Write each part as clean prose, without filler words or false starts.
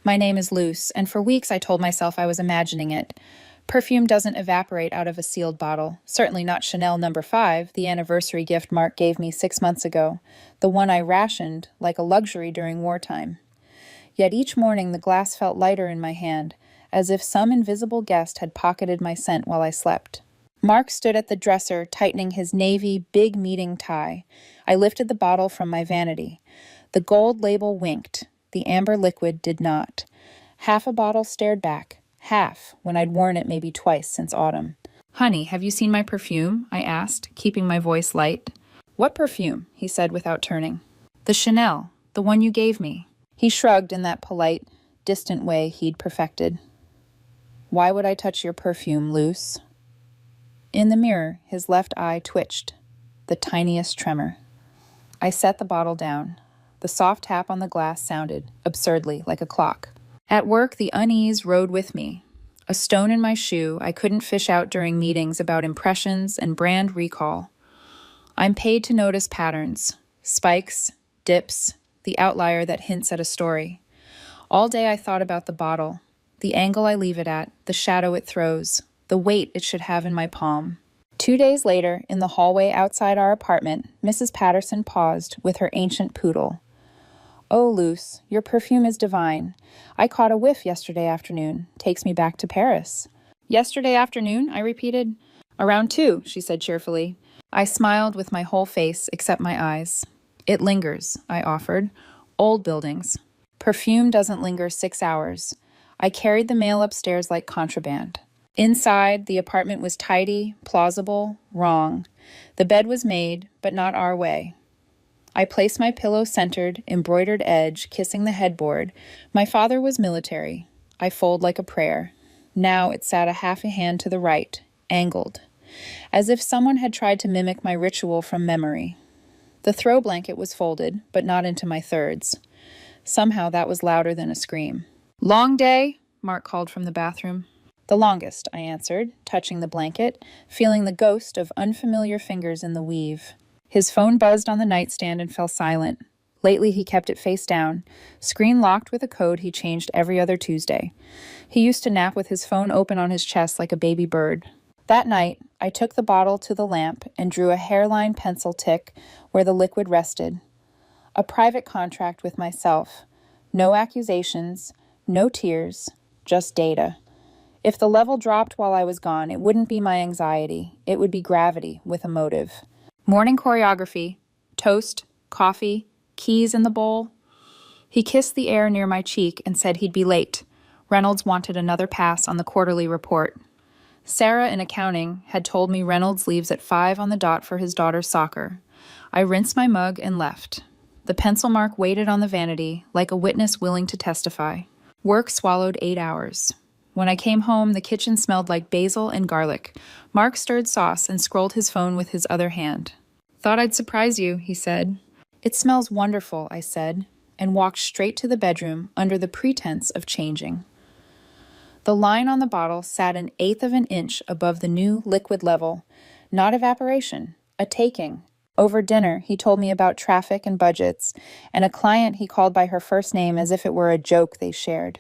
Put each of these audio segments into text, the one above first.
My name is Luce, and for weeks I told myself I was imagining it. Perfume doesn't evaporate out of a sealed bottle. Certainly not Chanel number 5, the anniversary gift Mark gave me 6 months ago, the one I rationed like a luxury during wartime. Yet each morning the glass felt lighter in my hand, as if some invisible guest had pocketed my scent while I slept. Mark stood at the dresser, tightening his navy big meeting tie. I lifted the bottle from my vanity. The gold label winked. The amber liquid did not. Half a bottle stared back. Half, when I'd worn it maybe twice since autumn. "Honey, have you seen my perfume?" I asked, keeping my voice light. "What perfume?" he said without turning. "The Chanel, the one you gave me." He shrugged in that polite, distant way he'd perfected. "Why would I touch your perfume, Luce?" In the mirror, his left eye twitched, the tiniest tremor. I set the bottle down. The soft tap on the glass sounded, absurdly, like a clock. At work, the unease rode with me. A stone in my shoe I couldn't fish out during meetings about impressions and brand recall. I'm paid to notice patterns, spikes, dips, the outlier that hints at a story. All day I thought about the bottle, the angle I leave it at, the shadow it throws, the weight it should have in my palm. 2 days later, in the hallway outside our apartment, Mrs. Patterson paused with her ancient poodle. "Oh, Luce, your perfume is divine. I caught a whiff yesterday afternoon. Takes me back to Paris." "Yesterday afternoon?" I repeated. "Around 2, she said cheerfully. I smiled with my whole face except my eyes. "It lingers," I offered. "Old buildings. Perfume doesn't linger 6 hours. I carried the mail upstairs like contraband." Inside, the apartment was tidy, plausible, wrong. The bed was made, but not our way. I placed my pillow-centered, embroidered edge, kissing the headboard. My father was military. I fold like a prayer. Now it sat a half a hand to the right, angled, as if someone had tried to mimic my ritual from memory. The throw blanket was folded, but not into my thirds. Somehow that was louder than a scream. "Long day?" Mark called from the bathroom. "The longest," I answered, touching the blanket, feeling the ghost of unfamiliar fingers in the weave. His phone buzzed on the nightstand and fell silent. Lately he kept it face down, screen locked with a code he changed every other Tuesday. He used to nap with his phone open on his chest like a baby bird. That night, I took the bottle to the lamp and drew a hairline pencil tick where the liquid rested. A private contract with myself. No accusations, no tears, just data. If the level dropped while I was gone, it wouldn't be my anxiety. It would be gravity with a motive. Morning choreography, toast, coffee, keys in the bowl. He kissed the air near my cheek and said he'd be late. Reynolds wanted another pass on the quarterly report. Sarah in accounting had told me Reynolds leaves at 5 on the dot for his daughter's soccer. I rinsed my mug and left. The pencil mark waited on the vanity, like a witness willing to testify. Work swallowed 8 hours. When I came home, the kitchen smelled like basil and garlic. Mark stirred sauce and scrolled his phone with his other hand. "Thought I'd surprise you," he said. "It smells wonderful," I said, and walked straight to the bedroom under the pretense of changing. The line on the bottle sat 1/8 of an inch above the new liquid level. Not evaporation, a taking. Over dinner, he told me about traffic and budgets, and a client he called by her first name as if it were a joke they shared.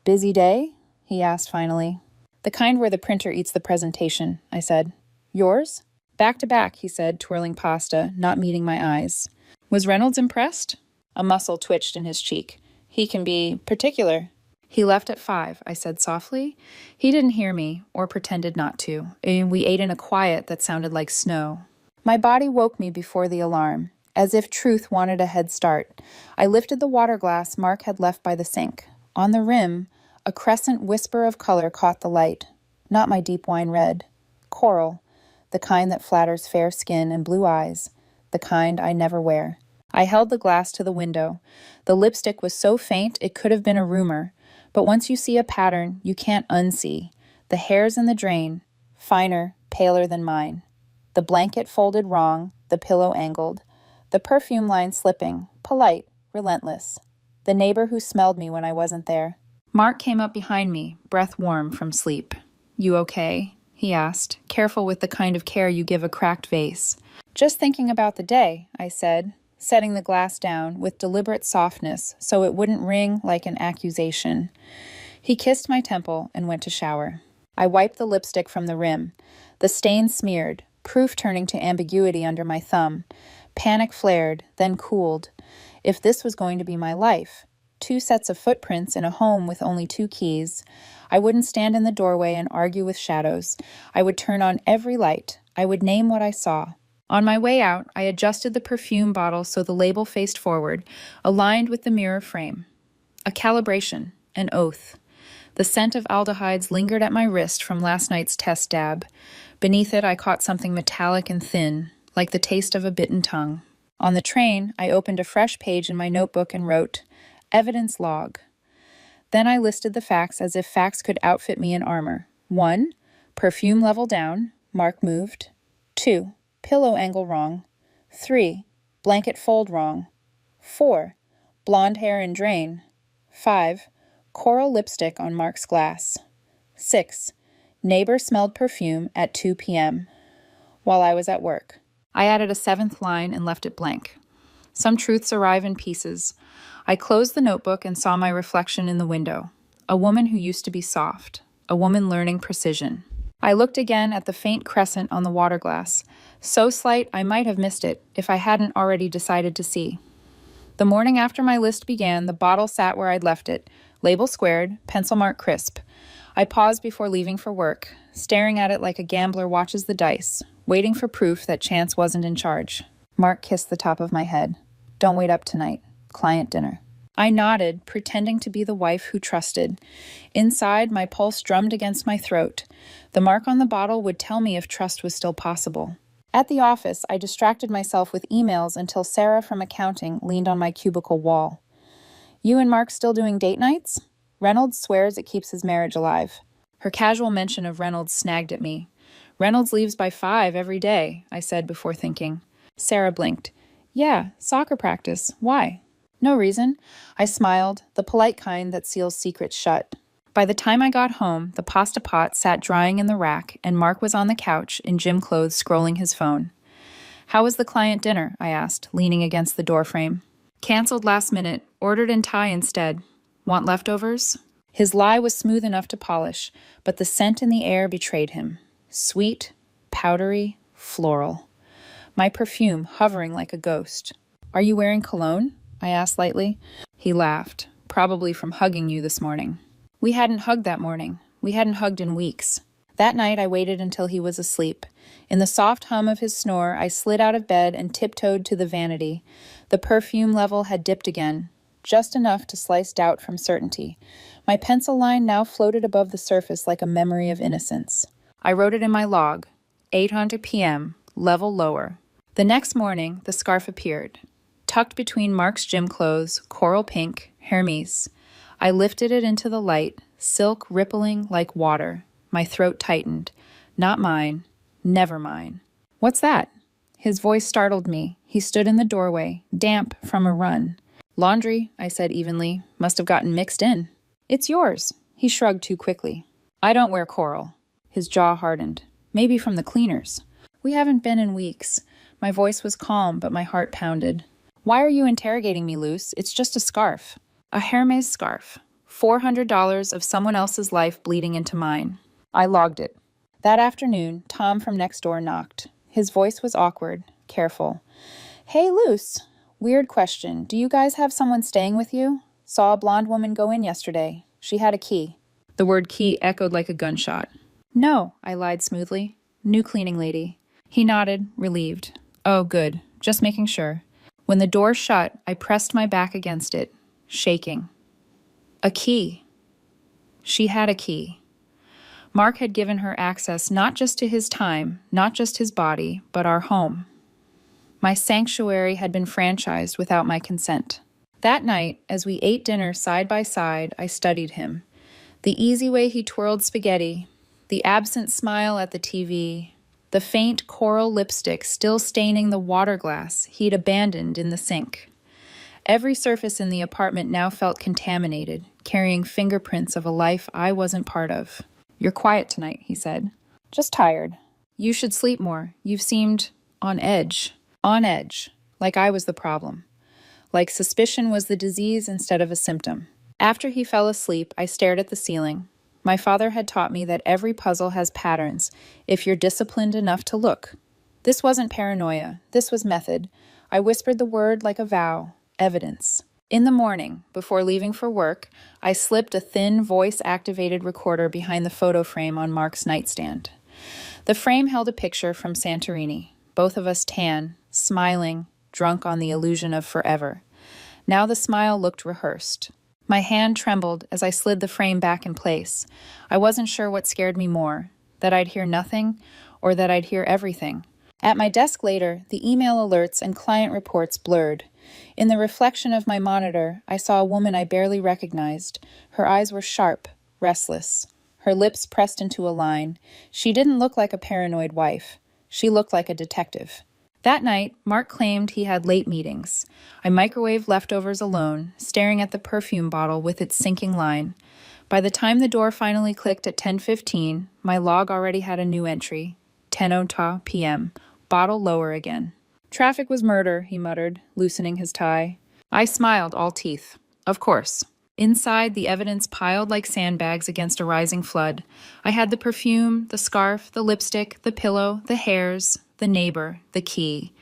"Busy day?" he asked finally. "The kind where the printer eats the presentation," I said. "Yours?" "Back to back," he said, twirling pasta, not meeting my eyes. "Was Reynolds impressed?" A muscle twitched in his cheek. "He can be particular." "He left at 5, I said softly. He didn't hear me, or pretended not to, and we ate in a quiet that sounded like snow. My body woke me before the alarm, as if truth wanted a head start. I lifted the water glass Mark had left by the sink. On the rim, a crescent whisper of color caught the light. Not my deep wine red. Coral, the kind that flatters fair skin and blue eyes, the kind I never wear. I held the glass to the window. The lipstick was so faint it could have been a rumor, but once you see a pattern, you can't unsee. The hairs in the drain, finer, paler than mine. The blanket folded wrong, the pillow angled. The perfume line slipping, polite, relentless. The neighbor who smelled me when I wasn't there. Mark came up behind me, breath warm from sleep. "You okay?" he asked, careful with the kind of care you give a cracked vase. "Just thinking about the day," I said, setting the glass down with deliberate softness so it wouldn't ring like an accusation. He kissed my temple and went to shower. I wiped the lipstick from the rim. The stain smeared, proof turning to ambiguity under my thumb. Panic flared, then cooled. If this was going to be my life, 2 sets of footprints in a home with only 2 keys, I wouldn't stand in the doorway and argue with shadows. I would turn on every light. I would name what I saw. On my way out, I adjusted the perfume bottle so the label faced forward, aligned with the mirror frame. A calibration, an oath. The scent of aldehydes lingered at my wrist from last night's test dab. Beneath it, I caught something metallic and thin, like the taste of a bitten tongue. On the train, I opened a fresh page in my notebook and wrote, "Evidence log." Then I listed the facts as if facts could outfit me in armor. 1. Perfume level down. Mark moved. 2. Pillow angle wrong. 3. Blanket fold wrong. 4. Blonde hair in drain. 5. Coral lipstick on Mark's glass. 6. Neighbor smelled perfume at 2 p.m. while I was at work. I added a 7th line and left it blank. Some truths arrive in pieces. I closed the notebook and saw my reflection in the window. A woman who used to be soft. A woman learning precision. I looked again at the faint crescent on the water glass. So slight I might have missed it if I hadn't already decided to see. The morning after my list began, the bottle sat where I'd left it. Label squared, pencil mark crisp. I paused before leaving for work, staring at it like a gambler watches the dice, waiting for proof that chance wasn't in charge. Mark kissed the top of my head. "Don't wait up tonight. Client dinner." I nodded, pretending to be the wife who trusted. Inside, my pulse drummed against my throat. The mark on the bottle would tell me if trust was still possible. At the office, I distracted myself with emails until Sarah from accounting leaned on my cubicle wall. "You and Mark still doing date nights?" Reynolds swears it keeps his marriage alive. Her casual mention of Reynolds snagged at me. "Reynolds leaves by 5 every day," I said before thinking. Sarah blinked. "Yeah, soccer practice. Why?" "No reason." I smiled, the polite kind that seals secrets shut. By the time I got home, the pasta pot sat drying in the rack, and Mark was on the couch in gym clothes scrolling his phone. "How was the client dinner?" I asked, leaning against the doorframe. "Canceled last minute. Ordered in Thai instead. Want leftovers?" His lie was smooth enough to polish, but the scent in the air betrayed him. Sweet, powdery, floral. My perfume hovering like a ghost. "Are you wearing cologne?" I asked lightly. He laughed, probably from hugging you this morning. We hadn't hugged that morning. We hadn't hugged in weeks. That night I waited until he was asleep. In the soft hum of his snore, I slid out of bed and tiptoed to the vanity. The perfume level had dipped again, just enough to slice doubt from certainty. My pencil line now floated above the surface like a memory of innocence. I wrote it in my log. 800 p.m., level lower. The next morning, the scarf appeared. Tucked between Mark's gym clothes, coral pink, Hermes. I lifted it into the light, silk rippling like water. My throat tightened. Not mine. Never mine. "What's that?" His voice startled me. He stood in the doorway, damp from a run. "Laundry," I said evenly. "Must have gotten mixed in." "It's yours." He shrugged too quickly. "I don't wear coral." His jaw hardened. "Maybe from the cleaners." "We haven't been in weeks." My voice was calm, but my heart pounded. "Why are you interrogating me, Luce? It's just a scarf." A Hermes scarf. $400 of someone else's life bleeding into mine. I logged it. That afternoon, Tom from next door knocked. His voice was awkward, careful. "Hey, Luce. Weird question. Do you guys have someone staying with you? Saw a blonde woman go in yesterday. She had a key." The word key echoed like a gunshot. "No," I lied smoothly. "New cleaning lady." He nodded, relieved. "Oh, good. Just making sure." When the door shut, I pressed my back against it, shaking. A key. She had a key. Mark had given her access not just to his time, not just his body, but our home. My sanctuary had been franchised without my consent. That night, as we ate dinner side by side, I studied him. The easy way he twirled spaghetti, the absent smile at the TV, the faint coral lipstick still staining the water glass he'd abandoned in the sink. Every surface in the apartment now felt contaminated, carrying fingerprints of a life I wasn't part of. "You're quiet tonight," he said. "Just tired." "You should sleep more. You've seemed on edge. On edge. like I was the problem, like suspicion was the disease instead of a symptom. After he fell asleep, I stared at the ceiling. My father had taught me that every puzzle has patterns if you're disciplined enough to look. This wasn't paranoia. This was method. I whispered the word like a vow, evidence. In the morning, before leaving for work, I slipped a thin voice-activated recorder behind the photo frame on Mark's nightstand. The frame held a picture from Santorini, both of us tan, smiling, drunk on the illusion of forever. Now the smile looked rehearsed. My hand trembled as I slid the frame back in place. I wasn't sure what scared me more, that I'd hear nothing or that I'd hear everything. At my desk later, the email alerts and client reports blurred. In the reflection of my monitor, I saw a woman I barely recognized. Her eyes were sharp, restless. Her lips pressed into a line. She didn't look like a paranoid wife. She looked like a detective. That night, Mark claimed he had late meetings. I microwaved leftovers alone, staring at the perfume bottle with its sinking line. By the time the door finally clicked at 10:15, my log already had a new entry. 10:00 p.m. Bottle lower again. Traffic was murder, he muttered, loosening his tie. I smiled, all teeth. Of course. Inside, the evidence piled like sandbags against a rising flood. I had the perfume, the scarf, the lipstick, the pillow, the hairs, the neighbor, the key.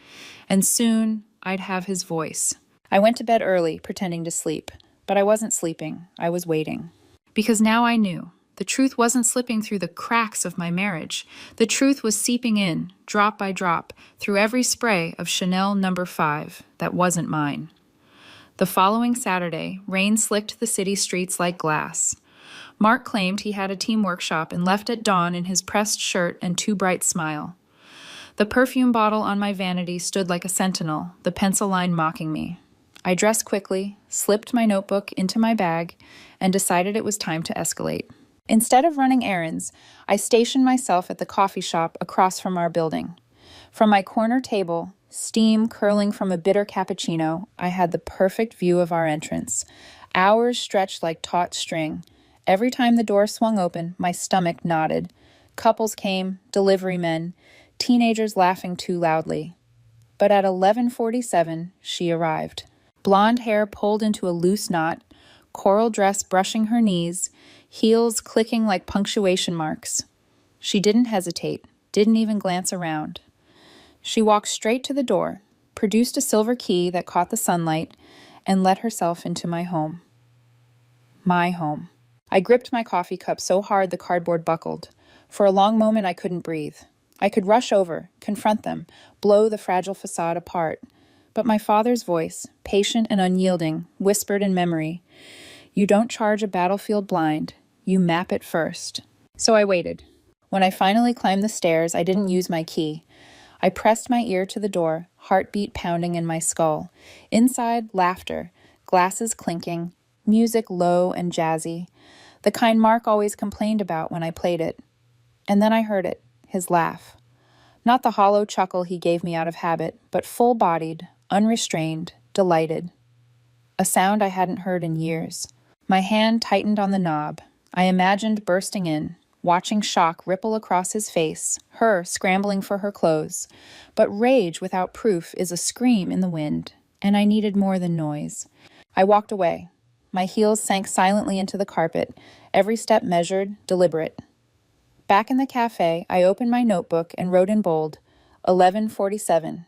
And soon, I'd have his voice. I went to bed early, pretending to sleep. But I wasn't sleeping. I was waiting. Because now I knew. The truth wasn't slipping through the cracks of my marriage. The truth was seeping in, drop by drop, through every spray of Chanel No. 5 that wasn't mine. The following Saturday, rain slicked the city streets like glass. Mark claimed he had a team workshop and left at dawn in his pressed shirt and too bright smile. The perfume bottle on my vanity stood like a sentinel, the pencil line mocking me. I dressed quickly, slipped my notebook into my bag, and decided it was time to escalate. Instead of running errands, I stationed myself at the coffee shop across from our building. From my corner table, steam curling from a bitter cappuccino, I had the perfect view of our entrance. Hours stretched like taut string. Every time the door swung open, my stomach knotted. Couples came, delivery men, teenagers laughing too loudly. But at 11:47, she arrived. Blonde hair pulled into a loose knot, coral dress brushing her knees, heels clicking like punctuation marks. She didn't hesitate, didn't even glance around. She walked straight to the door, produced a silver key that caught the sunlight, and let herself into my home. My home. I gripped my coffee cup so hard the cardboard buckled. For a long moment I couldn't breathe. I could rush over, confront them, blow the fragile facade apart. But my father's voice, patient and unyielding, whispered in memory, "You don't charge a battlefield blind, you map it first." So I waited. When I finally climbed the stairs, I didn't use my key. I pressed my ear to the door, heartbeat pounding in my skull. Inside, laughter, glasses clinking, music low and jazzy, the kind Mark always complained about when I played it. And then I heard it, his laugh. Not the hollow chuckle he gave me out of habit, but full-bodied, unrestrained, delighted. A sound I hadn't heard in years. My hand tightened on the knob. I imagined bursting in, watching shock ripple across his face, her scrambling for her clothes. But rage without proof is a scream in the wind, and I needed more than noise. I walked away. My heels sank silently into the carpet, every step measured, deliberate. Back in the cafe, I opened my notebook and wrote in bold, 11:47.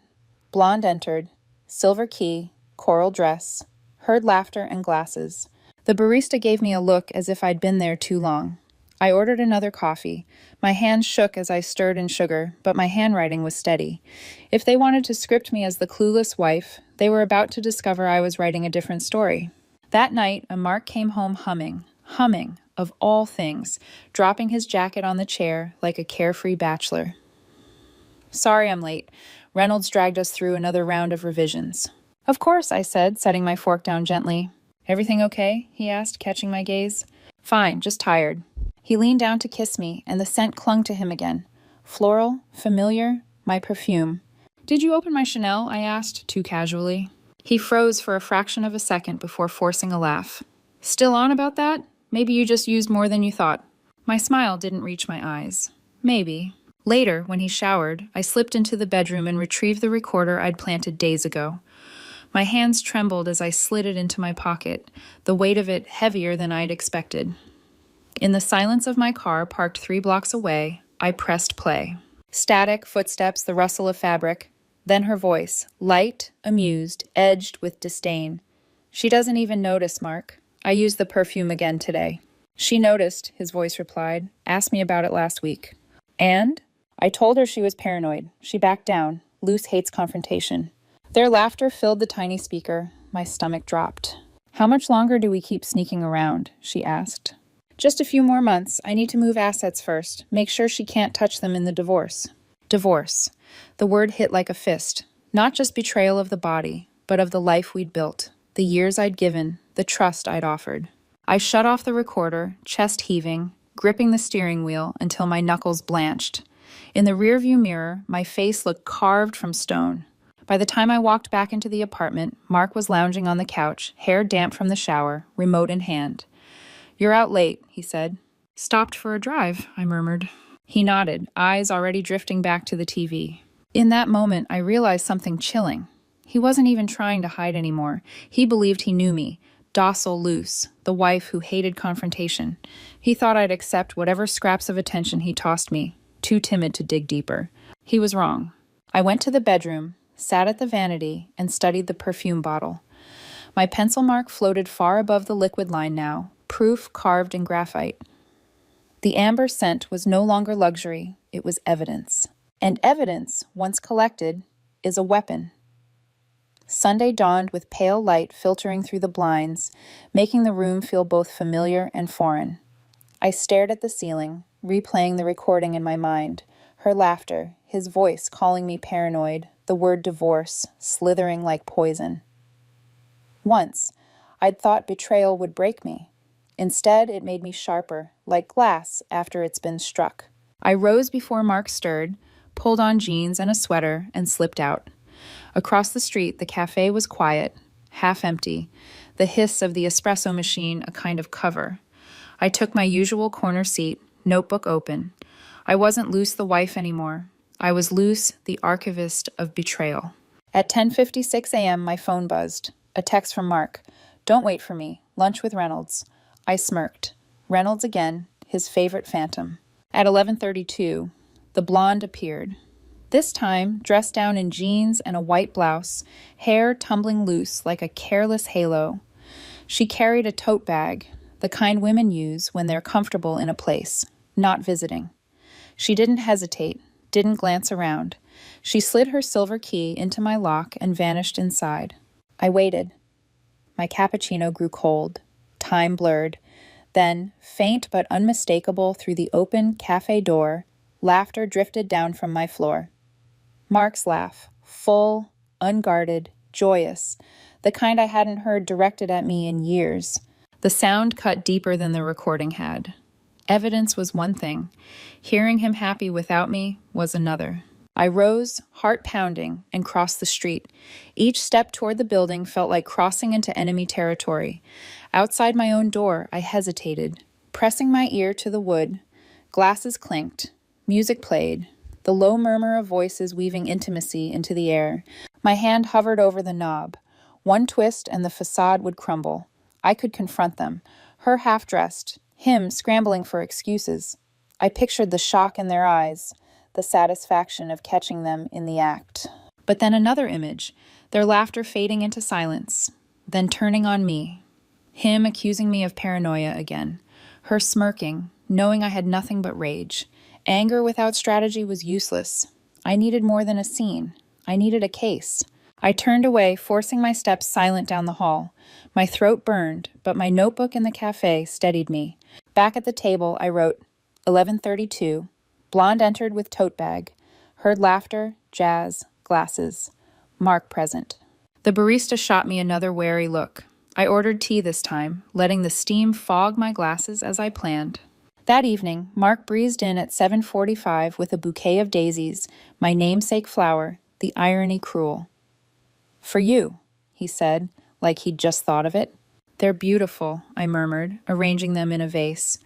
Blonde entered, silver key, coral dress, heard laughter and glasses. The barista gave me a look as if I'd been there too long. I ordered another coffee. My hands shook as I stirred in sugar, but my handwriting was steady. If they wanted to script me as the clueless wife, they were about to discover I was writing a different story. That night, a Mark came home humming, of all things, dropping his jacket on the chair like a carefree bachelor. "Sorry I'm late. Reynolds dragged us through another round of revisions." "Of course," I said, setting my fork down gently. "Everything okay?" he asked, catching my gaze. "Fine, just tired." He leaned down to kiss me, and the scent clung to him again. Floral, familiar, my perfume. "Did you open my Chanel?" I asked, too casually. He froze for a fraction of a second before forcing a laugh. "Still on about that? Maybe you just used more than you thought." My smile didn't reach my eyes. Maybe. Later, when he showered, I slipped into the bedroom and retrieved the recorder I'd planted days ago. My hands trembled as I slid it into my pocket, the weight of it heavier than I'd expected. In the silence of my car, parked 3 blocks away, I pressed play. Static, footsteps, the rustle of fabric. Then her voice, light, amused, edged with disdain. She doesn't even notice, Mark. I used the perfume again today. She noticed, his voice replied. Asked me about it last week. And? I told her she was paranoid. She backed down. Luce hates confrontation. Their laughter filled the tiny speaker. My stomach dropped. How much longer do we keep sneaking around? She asked. Just a few more months. I need to move assets first. Make sure she can't touch them in the divorce. Divorce. The word hit like a fist. Not just betrayal of the body, but of the life we'd built, the years I'd given, the trust I'd offered. I shut off the recorder, chest heaving, gripping the steering wheel until my knuckles blanched. In the rearview mirror, my face looked carved from stone. By the time I walked back into the apartment, Mark was lounging on the couch, hair damp from the shower, remote in hand. You're out late, he said. Stopped for a drive, I murmured. He nodded, eyes already drifting back to the TV. In that moment, I realized something chilling. He wasn't even trying to hide anymore. He believed he knew me, docile Luce, the wife who hated confrontation. He thought I'd accept whatever scraps of attention he tossed me, too timid to dig deeper. He was wrong. I went to the bedroom, sat at the vanity, and studied the perfume bottle. My pencil mark floated far above the liquid line now, proof carved in graphite. The amber scent was no longer luxury, it was evidence. And evidence, once collected, is a weapon. Sunday dawned with pale light filtering through the blinds, making the room feel both familiar and foreign. I stared at the ceiling, replaying the recording in my mind, her laughter, his voice calling me paranoid, the word divorce slithering like poison. Once, I'd thought betrayal would break me. Instead, it made me sharper, like glass after it's been struck. I rose before Mark stirred, pulled on jeans and a sweater, and slipped out. Across the street, the cafe was quiet, half empty, the hiss of the espresso machine a kind of cover. I took my usual corner seat, notebook open. I wasn't Luce the wife anymore. I was Luce, the archivist of betrayal. At 10:56 a.m., my phone buzzed. A text from Mark. Don't wait for me. Lunch with Reynolds. I smirked. Reynolds again, his favorite phantom. At 11:32, the blonde appeared. This time, dressed down in jeans and a white blouse, hair tumbling loose like a careless halo. She carried a tote bag, the kind women use when they're comfortable in a place, not visiting. She didn't hesitate, didn't glance around. She slid her silver key into my lock and vanished inside. I waited. My cappuccino grew cold. Time blurred. Then, faint but unmistakable through the open cafe door, laughter drifted down from my floor. Mark's laugh, full, unguarded, joyous, the kind I hadn't heard directed at me in years. The sound cut deeper than the recording had. Evidence was one thing. Hearing him happy without me was another. I rose, heart pounding, and crossed the street. Each step toward the building felt like crossing into enemy territory. Outside my own door, I hesitated, pressing my ear to the wood. Glasses clinked. Music played. The low murmur of voices weaving intimacy into the air. My hand hovered over the knob. One twist and the facade would crumble. I could confront them. Her half-dressed, him scrambling for excuses. I pictured the shock in their eyes, the satisfaction of catching them in the act. But then another image, their laughter fading into silence, then turning on me. Him accusing me of paranoia again. Her smirking, knowing I had nothing but rage. Anger without strategy was useless. I needed more than a scene. I needed a case. I turned away, forcing my steps silent down the hall. My throat burned, but my notebook in the cafe steadied me. Back at the table, I wrote, 11:32. Blonde entered with tote bag. Heard laughter, jazz, glasses. Mark present. The barista shot me another wary look. I ordered tea this time, letting the steam fog my glasses as I planned. That evening, Mark breezed in at 7:45 with a bouquet of daisies, my namesake flower, the irony cruel. For you, he said, like he'd just thought of it. They're beautiful, I murmured, arranging them in a vase.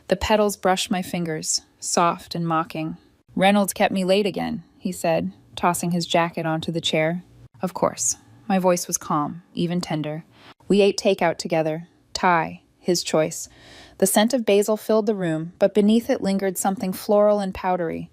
The petals brushed my fingers, soft and mocking. Reynolds kept me late again, he said, tossing his jacket onto the chair. Of course. My voice was calm, even tender. We ate takeout together. Thai, his choice. The scent of basil filled the room, but beneath it lingered something floral and powdery.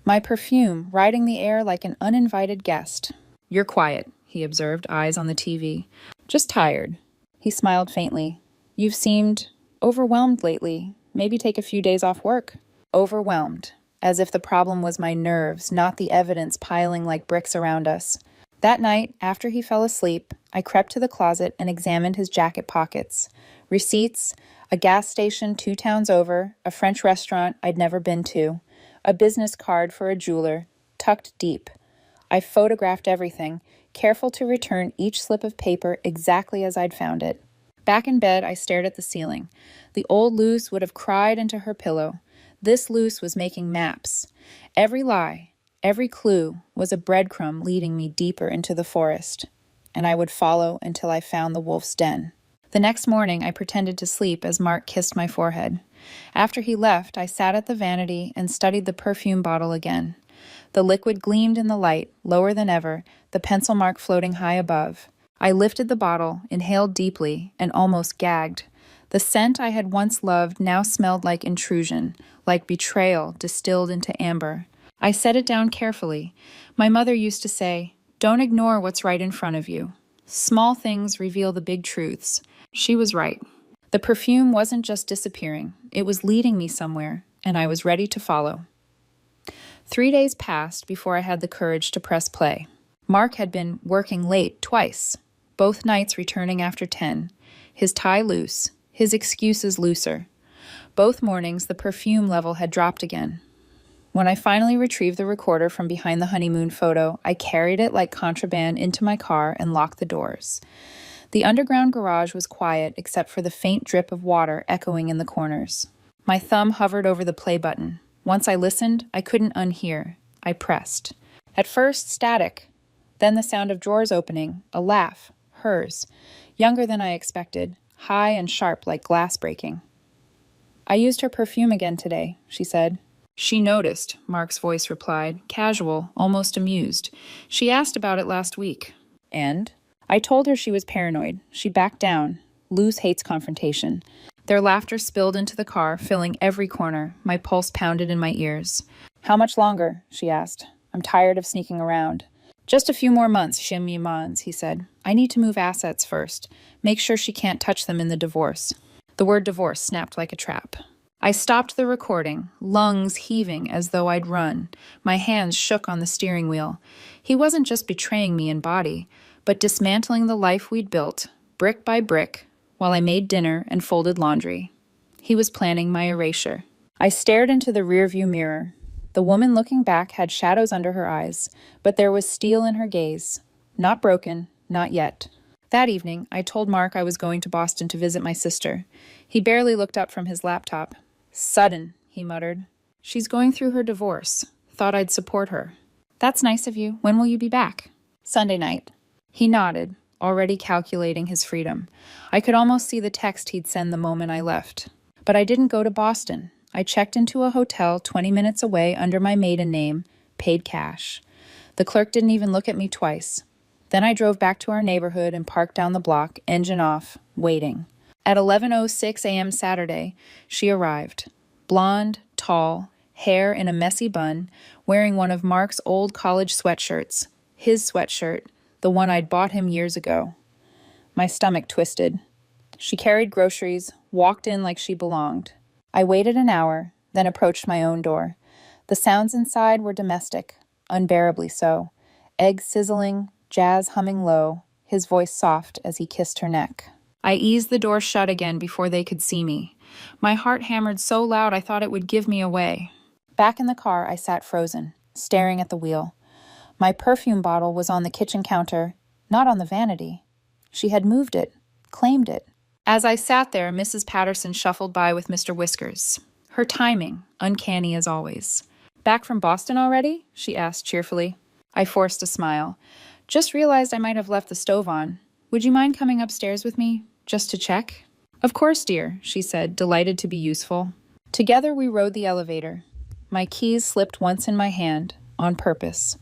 My perfume, riding the air like an uninvited guest. You're quiet, he observed, eyes on the TV. Just tired. He smiled faintly. You've seemed overwhelmed lately. Maybe take a few days off work. Overwhelmed, as if the problem was my nerves, not the evidence piling like bricks around us. That night, after he fell asleep, I crept to the closet and examined his jacket pockets. Receipts, a gas station 2 towns over, a French restaurant I'd never been to, a business card for a jeweler, tucked deep. I photographed everything, careful to return each slip of paper exactly as I'd found it. Back in bed, I stared at the ceiling. The old Luce would have cried into her pillow. This Luce was making maps. Every lie, every clue was a breadcrumb leading me deeper into the forest, and I would follow until I found the wolf's den. The next morning, I pretended to sleep as Mark kissed my forehead. After he left, I sat at the vanity and studied the perfume bottle again. The liquid gleamed in the light, lower than ever, the pencil mark floating high above. I lifted the bottle, inhaled deeply, and almost gagged. The scent I had once loved now smelled like intrusion, like betrayal distilled into amber. I set it down carefully. My mother used to say, "Don't ignore what's right in front of you. Small things reveal the big truths." She was right. The perfume wasn't just disappearing. It was leading me somewhere, and I was ready to follow. 3 days passed before I had the courage to press play. Mark had been working late twice, both nights returning after 10, his tie loose, his excuses looser. Both mornings, the perfume level had dropped again. When I finally retrieved the recorder from behind the honeymoon photo, I carried it like contraband into my car and locked the doors. The underground garage was quiet except for the faint drip of water echoing in the corners. My thumb hovered over the play button. Once I listened, I couldn't unhear. I pressed. At first, static. Then the sound of drawers opening, a laugh, hers, younger than I expected, high and sharp like glass breaking. "I used her perfume again today," she said. "She noticed," Mark's voice replied, casual, almost amused. "She asked about it last week." "And?" I told her she was paranoid. She backed down. Luz hates confrontation. Their laughter spilled into the car, filling every corner. My pulse pounded in my ears. "How much longer?" she asked. "I'm tired of sneaking around." "Just a few more months, Shimimans," he said. "I need to move assets first. Make sure she can't touch them in the divorce." The word divorce snapped like a trap. I stopped the recording, lungs heaving as though I'd run. My hands shook on the steering wheel. He wasn't just betraying me in body, but dismantling the life we'd built, brick by brick, while I made dinner and folded laundry. He was planning my erasure. I stared into the rearview mirror. The woman looking back had shadows under her eyes, but there was steel in her gaze. Not broken, not yet. That evening, I told Mark I was going to Boston to visit my sister. He barely looked up from his laptop. "Sudden," he muttered. "She's going through her divorce. Thought I'd support her." "That's nice of you. When will you be back?" "Sunday night." He nodded, already calculating his freedom. I could almost see the text he'd send the moment I left. But I didn't go to Boston. I checked into a hotel 20 minutes away under my maiden name, paid cash. The clerk didn't even look at me twice. Then I drove back to our neighborhood and parked down the block, engine off, waiting. At 11:06 a.m. Saturday, she arrived. Blonde, tall, hair in a messy bun, wearing one of Mark's old college sweatshirts. His sweatshirt, the one I'd bought him years ago. My stomach twisted. She carried groceries, walked in like she belonged. I waited an hour, then approached my own door. The sounds inside were domestic, unbearably so. Eggs sizzling, jazz humming low, his voice soft as he kissed her neck. I eased the door shut again before they could see me. My heart hammered so loud I thought it would give me away. Back in the car, I sat frozen, staring at the wheel. My perfume bottle was on the kitchen counter, not on the vanity. She had moved it, claimed it. As I sat there, Mrs. Patterson shuffled by with Mr. Whiskers. Her timing, uncanny as always. "Back from Boston already?" she asked cheerfully. I forced a smile. "Just realized I might have left the stove on. Would you mind coming upstairs with me, just to check?" "Of course, dear," she said, delighted to be useful. Together we rode the elevator. My keys slipped once in my hand, on purpose.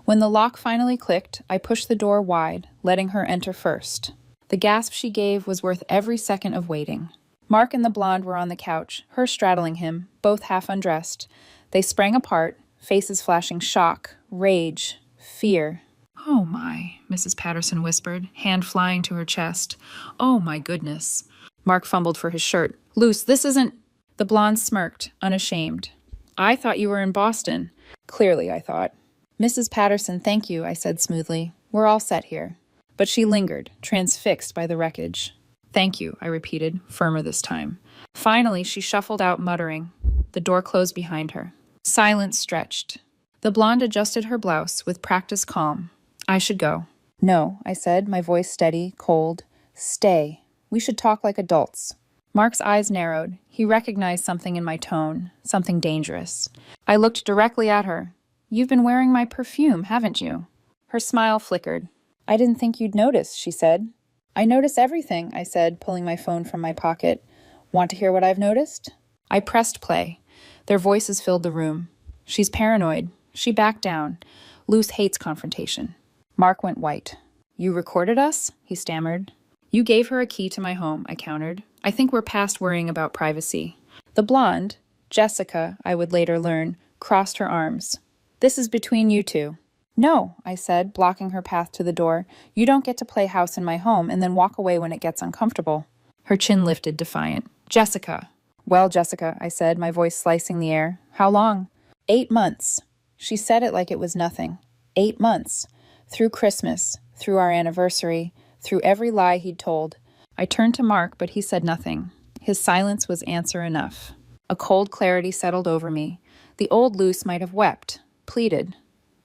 When the lock finally clicked, I pushed the door wide, letting her enter first. The gasp she gave was worth every second of waiting. Mark and the blonde were on the couch, her straddling him, both half undressed. They sprang apart, faces flashing shock, rage, fear. "Oh my," Mrs. Patterson whispered, hand flying to her chest. "Oh my goodness." Mark fumbled for his shirt. "Luce, this isn't—" The blonde smirked, unashamed. "I thought you were in Boston." Clearly, I thought. "Mrs. Patterson, thank you," I said smoothly. "We're all set here." But she lingered, transfixed by the wreckage. "Thank you," I repeated, firmer this time. Finally, she shuffled out, muttering. The door closed behind her. Silence stretched. The blonde adjusted her blouse with practiced calm. "I should go." "No," I said, my voice steady, cold. "Stay. We should talk like adults." Mark's eyes narrowed. He recognized something in my tone, something dangerous. I looked directly at her. "You've been wearing my perfume, haven't you?" Her smile flickered. "I didn't think you'd notice," she said. "I notice everything," I said, pulling my phone from my pocket. "Want to hear what I've noticed?" I pressed play. Their voices filled the room. "She's paranoid." She backed down. Luce hates confrontation. Mark went white. "You recorded us?" he stammered. "You gave her a key to my home," I countered. "I think we're past worrying about privacy." The blonde, Jessica, I would later learn, crossed her arms. "This is between you two." "No," I said, blocking her path to the door. "You don't get to play house in my home and then walk away when it gets uncomfortable." Her chin lifted, defiant. "Jessica." "Well, Jessica," I said, my voice slicing the air. "How long?" 8 months. She said it like it was nothing. 8 months. Through Christmas, through our anniversary, through every lie he'd told. I turned to Mark, but he said nothing. His silence was answer enough. A cold clarity settled over me. The old Luce might have wept, pleaded.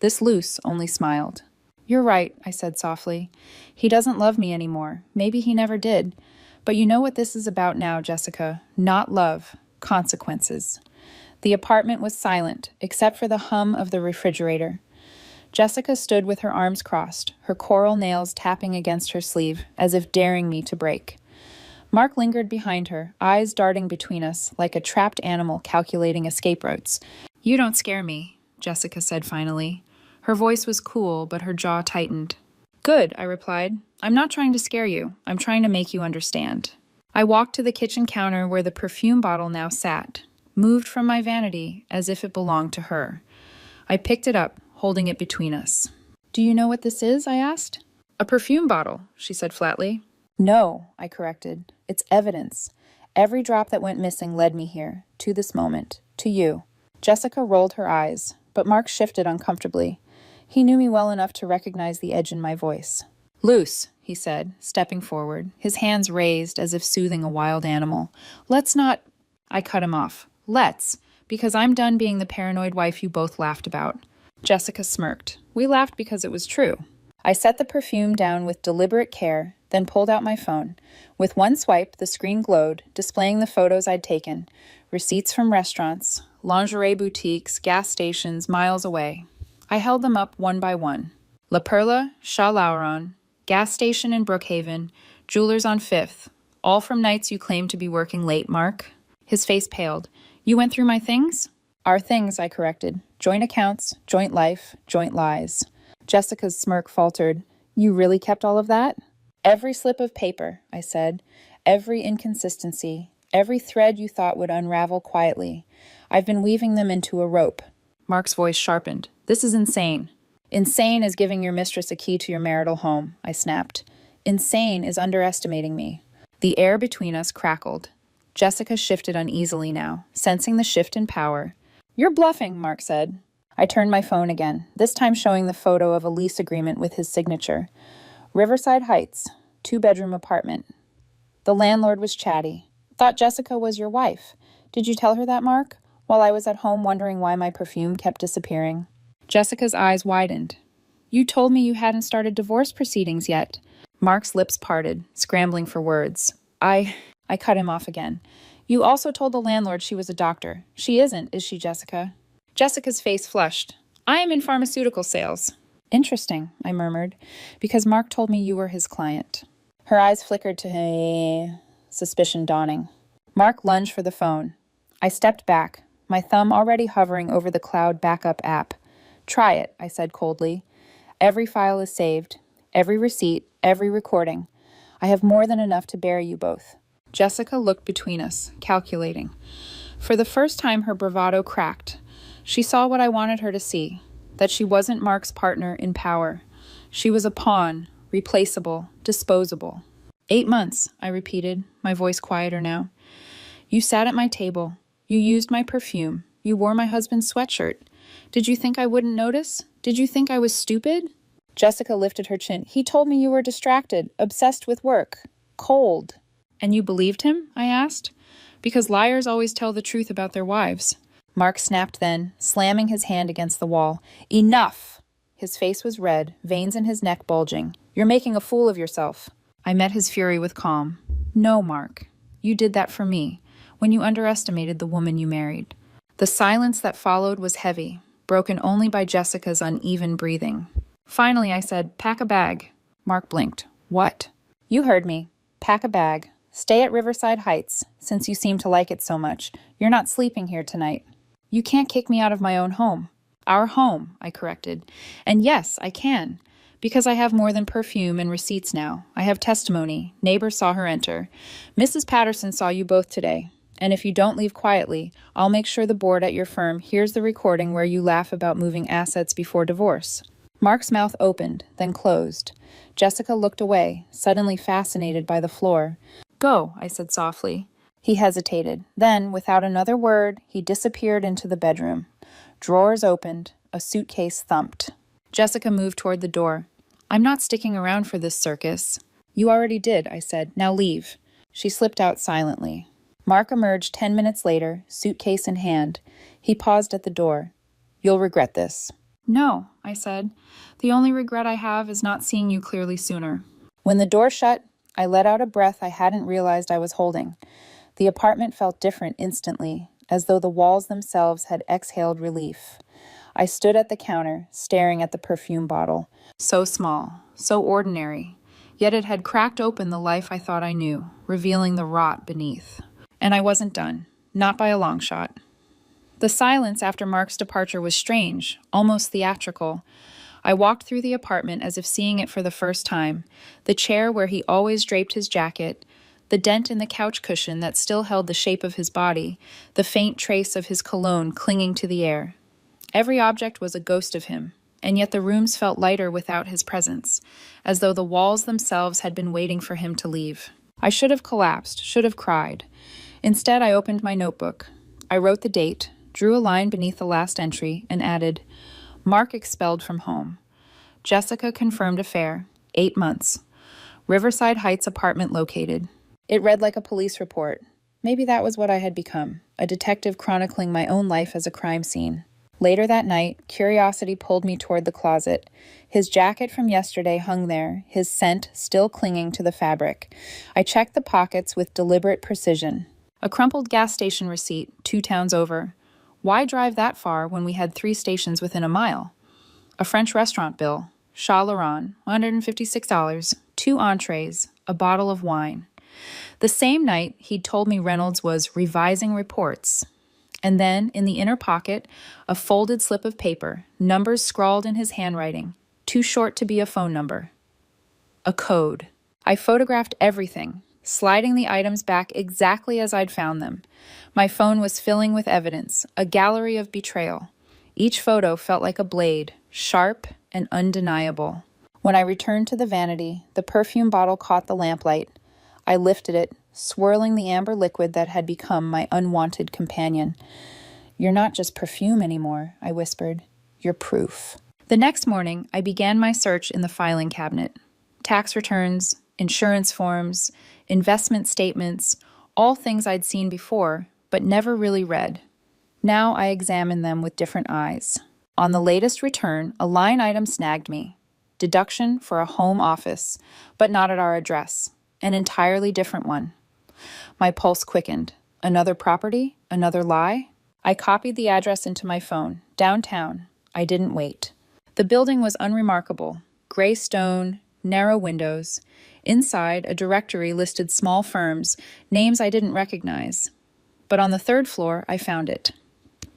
This Luce only smiled. "You're right," I said softly. "He doesn't love me anymore. Maybe he never did. But you know what this is about now, Jessica. Not love. Consequences." The apartment was silent, except for the hum of the refrigerator. Jessica stood with her arms crossed, her coral nails tapping against her sleeve, as if daring me to break. Mark lingered behind her, eyes darting between us, like a trapped animal calculating escape routes. "You don't scare me," Jessica said finally. Her voice was cool, but her jaw tightened. "Good," I replied. "I'm not trying to scare you. I'm trying to make you understand." I walked to the kitchen counter where the perfume bottle now sat, moved from my vanity as if it belonged to her. I picked it up, holding it between us. "Do you know what this is?" I asked. "A perfume bottle," she said flatly. "No," I corrected. "It's evidence. Every drop that went missing led me here, to this moment, to you." Jessica rolled her eyes, but Mark shifted uncomfortably. He knew me well enough to recognize the edge in my voice. "Luce," he said, stepping forward, his hands raised as if soothing a wild animal. "Let's not—" I cut him off. "Let's, because I'm done being the paranoid wife you both laughed about." Jessica smirked. We laughed because it was true. I set the perfume down with deliberate care, then pulled out my phone. With one swipe, the screen glowed, displaying the photos I'd taken. Receipts from restaurants, lingerie boutiques, gas stations miles away. I held them up one by one. La Perla, Chat Lauron, gas station in Brookhaven, jewelers on 5th. All from nights you claimed to be working late, Mark. His face paled. "You went through my things?" "Our things," I corrected. "Joint accounts, joint life, joint lies." Jessica's smirk faltered. "You really kept all of that?" "Every slip of paper," I said. "Every inconsistency, every thread you thought would unravel quietly. I've been weaving them into a rope." Mark's voice sharpened. "This is insane." "Insane is giving your mistress a key to your marital home," I snapped. "Insane is underestimating me." The air between us crackled. Jessica shifted uneasily now, sensing the shift in power. "You're bluffing," Mark said. I turned my phone again, this time showing the photo of a lease agreement with his signature. Riverside Heights, 2-bedroom apartment. The landlord was chatty. "Thought Jessica was your wife. Did you tell her that, Mark?" While I was at home wondering why my perfume kept disappearing. Jessica's eyes widened. "You told me you hadn't started divorce proceedings yet." Mark's lips parted, scrambling for words. I cut him off again. "You also told the landlord she was a doctor. She isn't, is she, Jessica?" Jessica's face flushed. "I am in pharmaceutical sales." "Interesting," I murmured, "because Mark told me you were his client." Her eyes flickered to suspicion dawning. Mark lunged for the phone. I stepped back, my thumb already hovering over the cloud backup app. Try it, I said coldly. Every file is saved, every receipt, every recording. I have more than enough to bury you both. Jessica looked between us, calculating. For the first time, her bravado cracked. She saw what I wanted her to see, that she wasn't Mark's partner in power. She was a pawn, replaceable, disposable. 8 months, I repeated, my voice quieter now. You sat at my table. You used my perfume. You wore my husband's sweatshirt. Did you think I wouldn't notice? Did you think I was stupid? Jessica lifted her chin. He told me you were distracted, obsessed with work, cold. And you believed him? I asked. Because liars always tell the truth about their wives. Mark snapped then, slamming his hand against the wall. Enough! His face was red, veins in his neck bulging. You're making a fool of yourself. I met his fury with calm. No, Mark. You did that for me, when you underestimated the woman you married. The silence that followed was heavy, broken only by Jessica's uneven breathing. Finally, I said, pack a bag. Mark blinked. What? You heard me. Pack a bag. Stay at Riverside Heights, since you seem to like it so much. You're not sleeping here tonight. You can't kick me out of my own home. Our home, I corrected. And yes, I can. Because I have more than perfume and receipts now. I have testimony. Neighbors saw her enter. Mrs. Patterson saw you both today. And if you don't leave quietly, I'll make sure the board at your firm hears the recording where you laugh about moving assets before divorce. Mark's mouth opened, then closed. Jessica looked away, suddenly fascinated by the floor. Go, I said softly. He hesitated. Then, without another word, he disappeared into the bedroom. Drawers opened. A suitcase thumped. Jessica moved toward the door. I'm not sticking around for this circus. You already did, I said. Now leave. She slipped out silently. Mark emerged 10 minutes later, suitcase in hand. He paused at the door. You'll regret this. No, I said. The only regret I have is not seeing you clearly sooner. When the door shut, I let out a breath I hadn't realized I was holding. The apartment felt different instantly, as though the walls themselves had exhaled relief. I stood at the counter, staring at the perfume bottle. So small, so ordinary, yet it had cracked open the life I thought I knew, revealing the rot beneath. And I wasn't done, not by a long shot. The silence after Mark's departure was strange, almost theatrical. I walked through the apartment as if seeing it for the first time, the chair where he always draped his jacket, the dent in the couch cushion that still held the shape of his body, the faint trace of his cologne clinging to the air. Every object was a ghost of him, and yet the rooms felt lighter without his presence, as though the walls themselves had been waiting for him to leave. I should have collapsed, should have cried. Instead, I opened my notebook. I wrote the date, drew a line beneath the last entry, and added, Mark expelled from home. Jessica confirmed affair, 8 months. Riverside Heights apartment located. It read like a police report. Maybe that was what I had become, a detective chronicling my own life as a crime scene. Later that night, curiosity pulled me toward the closet. His jacket from yesterday hung there, his scent still clinging to the fabric. I checked the pockets with deliberate precision. A crumpled gas station receipt, 2 towns over. Why drive that far when we had 3 stations within a mile? A French restaurant bill, Chat Laurent, $156, 2 entrees, a bottle of wine. The same night, he'd told me Reynolds was revising reports. And then, in the inner pocket, a folded slip of paper, numbers scrawled in his handwriting, too short to be a phone number. A code. I photographed everything, sliding the items back exactly as I'd found them. My phone was filling with evidence, a gallery of betrayal. Each photo felt like a blade, sharp and undeniable. When I returned to the vanity, the perfume bottle caught the lamplight. I lifted it, swirling the amber liquid that had become my unwanted companion. You're not just perfume anymore, I whispered. You're proof. The next morning, I began my search in the filing cabinet. Tax returns, insurance forms, investment statements, all things I'd seen before, but never really read. Now I examined them with different eyes. On the latest return, a line item snagged me. Deduction for a home office, but not at our address. An entirely different one. My pulse quickened. Another property? Another lie? I copied the address into my phone. Downtown. I didn't wait. The building was unremarkable. Gray stone, narrow windows. Inside, a directory listed small firms, names I didn't recognize. But on the 3rd floor, I found it.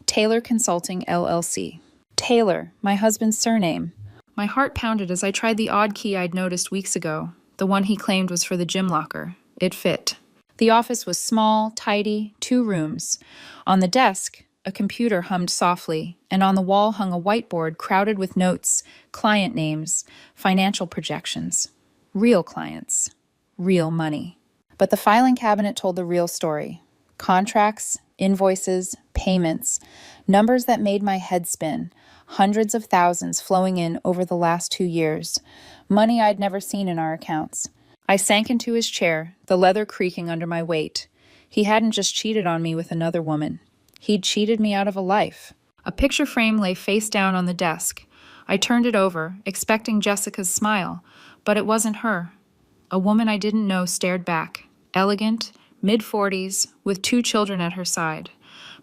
Taylor Consulting, LLC. Taylor, my husband's surname. My heart pounded as I tried the odd key I'd noticed weeks ago, the one he claimed was for the gym locker. It fit. The office was small, tidy, 2 rooms. On the desk, a computer hummed softly, and on the wall hung a whiteboard crowded with notes, client names, financial projections. Real clients. Real money. But the filing cabinet told the real story. Contracts, invoices, payments, numbers that made my head spin, hundreds of thousands flowing in over the last 2 years, money I'd never seen in our accounts. I sank into his chair, the leather creaking under my weight. He hadn't just cheated on me with another woman. He'd cheated me out of a life. A picture frame lay face down on the desk. I turned it over, expecting Jessica's smile, but it wasn't her. A woman I didn't know stared back, elegant, mid-40s, with 2 children at her side.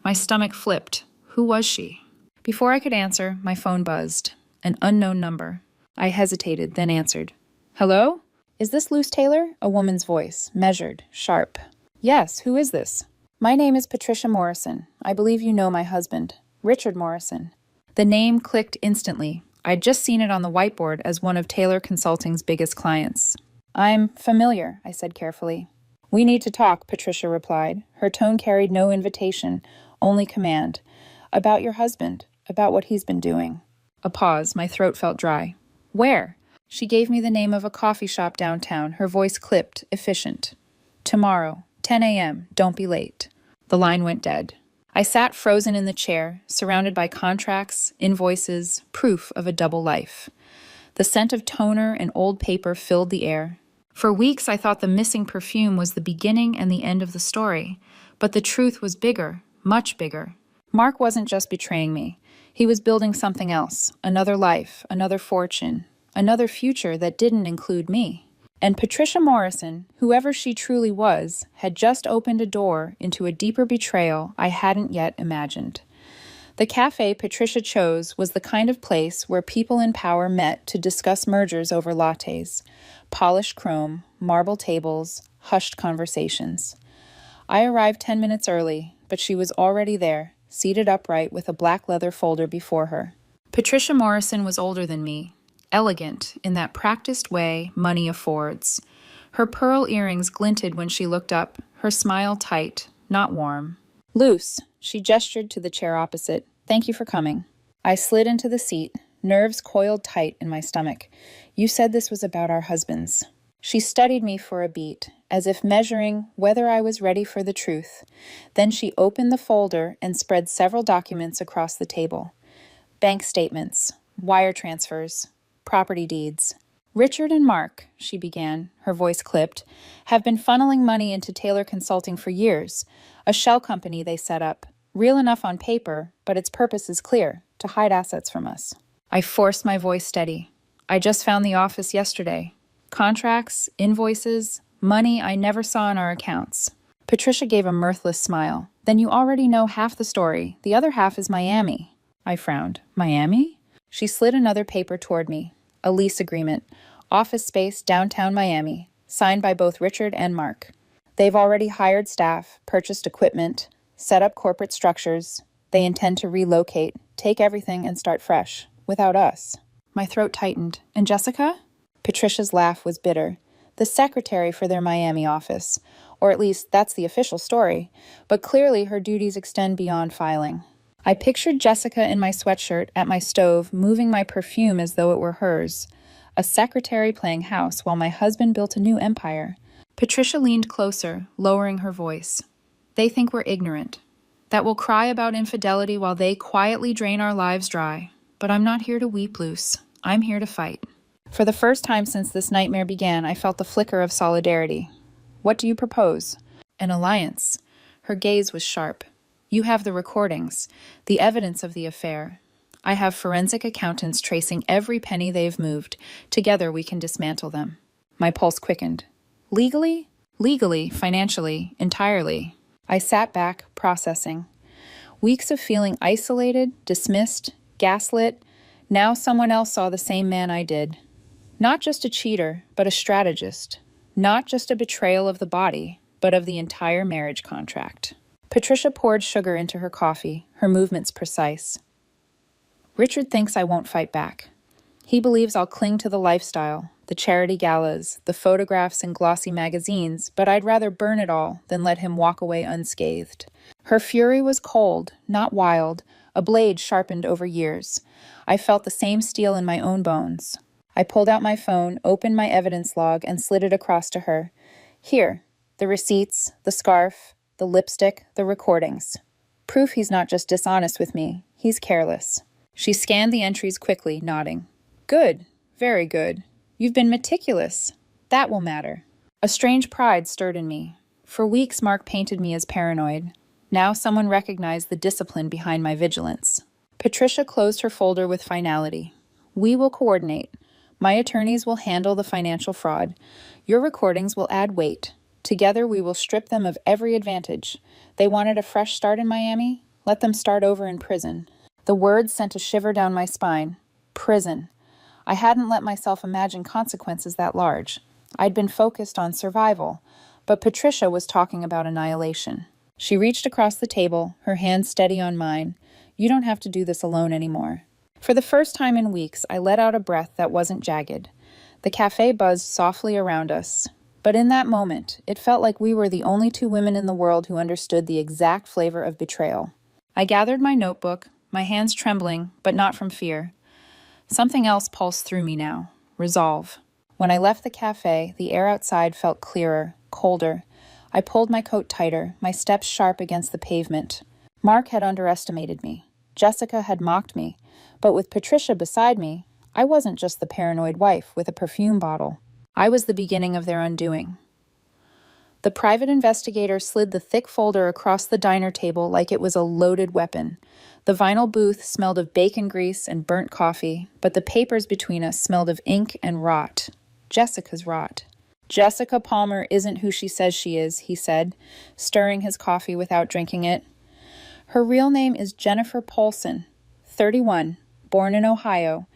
My stomach flipped. Who was she? Before I could answer, my phone buzzed. An unknown number. I hesitated, then answered. Hello? Is this Luce Taylor? A woman's voice, measured, sharp. Yes, who is this? My name is Patricia Morrison. I believe you know my husband, Richard Morrison. The name clicked instantly. I'd just seen it on the whiteboard as one of Taylor Consulting's biggest clients. I'm familiar, I said carefully. We need to talk, Patricia replied. Her tone carried no invitation, only command. About your husband, about what he's been doing. A pause, my throat felt dry. Where? She gave me the name of a coffee shop downtown, her voice clipped, efficient. Tomorrow, 10 a.m., don't be late. The line went dead. I sat frozen in the chair, surrounded by contracts, invoices, proof of a double life. The scent of toner and old paper filled the air. For weeks I thought the missing perfume was the beginning and the end of the story, but the truth was bigger, much bigger. Mark wasn't just betraying me. He was building something else, another life, another fortune, another future that didn't include me. And Patricia Morrison, whoever she truly was, had just opened a door into a deeper betrayal I hadn't yet imagined. The cafe Patricia chose was the kind of place where people in power met to discuss mergers over lattes, polished chrome, marble tables, hushed conversations. I arrived 10 minutes early, but she was already there, seated upright with a black leather folder before her. Patricia Morrison was older than me, elegant in that practiced way money affords. Her pearl earrings glinted when she looked up, her smile tight, not warm. Luce, she gestured to the chair opposite. Thank you for coming. I slid into the seat, nerves coiled tight in my stomach. You said this was about our husbands. She studied me for a beat, as if measuring whether I was ready for the truth. Then she opened the folder and spread several documents across the table. Bank statements, wire transfers, property deeds. Richard and Mark, she began, her voice clipped, have been funneling money into Taylor Consulting for years, a shell company they set up, real enough on paper, but its purpose is clear, to hide assets from us. I forced my voice steady. I just found the office yesterday. Contracts, invoices, money I never saw in our accounts. Patricia gave a mirthless smile. Then you already know half the story. The other half is Miami. I frowned. Miami? She slid another paper toward me. A lease agreement. Office space downtown Miami. Signed by both Richard and Mark. They've already hired staff, purchased equipment, set up corporate structures. They intend to relocate, take everything and start fresh. Without us. My throat tightened. And Jessica? Patricia's laugh was bitter. The secretary for their Miami office. Or at least that's the official story. But clearly her duties extend beyond filing. I pictured Jessica in my sweatshirt at my stove, moving my perfume as though it were hers. A secretary playing house while my husband built a new empire. Patricia leaned closer, lowering her voice. They think we're ignorant. That we'll cry about infidelity while they quietly drain our lives dry. But I'm not here to weep, Luce. I'm here to fight. For the first time since this nightmare began, I felt the flicker of solidarity. What do you propose? An alliance. Her gaze was sharp. You have the recordings, the evidence of the affair. I have forensic accountants tracing every penny they've moved. Together we can dismantle them. My pulse quickened. Legally? Legally, financially, entirely. I sat back, processing. Weeks of feeling isolated, dismissed, gaslit. Now someone else saw the same man I did. Not just a cheater, but a strategist. Not just a betrayal of the body, but of the entire marriage contract. Patricia poured sugar into her coffee, her movements precise. Richard thinks I won't fight back. He believes I'll cling to the lifestyle, the charity galas, the photographs in glossy magazines, but I'd rather burn it all than let him walk away unscathed. Her fury was cold, not wild, a blade sharpened over years. I felt the same steel in my own bones. I pulled out my phone, opened my evidence log, and slid it across to her. Here, the receipts, the scarf, the lipstick, the recordings. Proof he's not just dishonest with me, he's careless. She scanned the entries quickly, nodding. Good, very good. You've been meticulous. That will matter. A strange pride stirred in me. For weeks, Mark painted me as paranoid. Now someone recognized the discipline behind my vigilance. Patricia closed her folder with finality. We will coordinate. My attorneys will handle the financial fraud. Your recordings will add weight. Together we will strip them of every advantage. They wanted a fresh start in Miami? Let them start over in prison. The words sent a shiver down my spine. Prison. I hadn't let myself imagine consequences that large. I'd been focused on survival, but Patricia was talking about annihilation. She reached across the table, her hand steady on mine. You don't have to do this alone anymore. For the first time in weeks, I let out a breath that wasn't jagged. The cafe buzzed softly around us. But in that moment, it felt like we were the only two women in the world who understood the exact flavor of betrayal. I gathered my notebook, my hands trembling, but not from fear. Something else pulsed through me now. Resolve. When I left the cafe, the air outside felt clearer, colder. I pulled my coat tighter, my steps sharp against the pavement. Mark had underestimated me. Jessica had mocked me. But with Patricia beside me, I wasn't just the paranoid wife with a perfume bottle. I was the beginning of their undoing. The private investigator slid the thick folder across the diner table like it was a loaded weapon. The vinyl booth smelled of bacon grease and burnt coffee, but the papers between us smelled of ink and rot. Jessica's rot. Jessica Palmer isn't who she says she is, he said, stirring his coffee without drinking it. Her real name is Jennifer Paulson, 31, born in Ohio,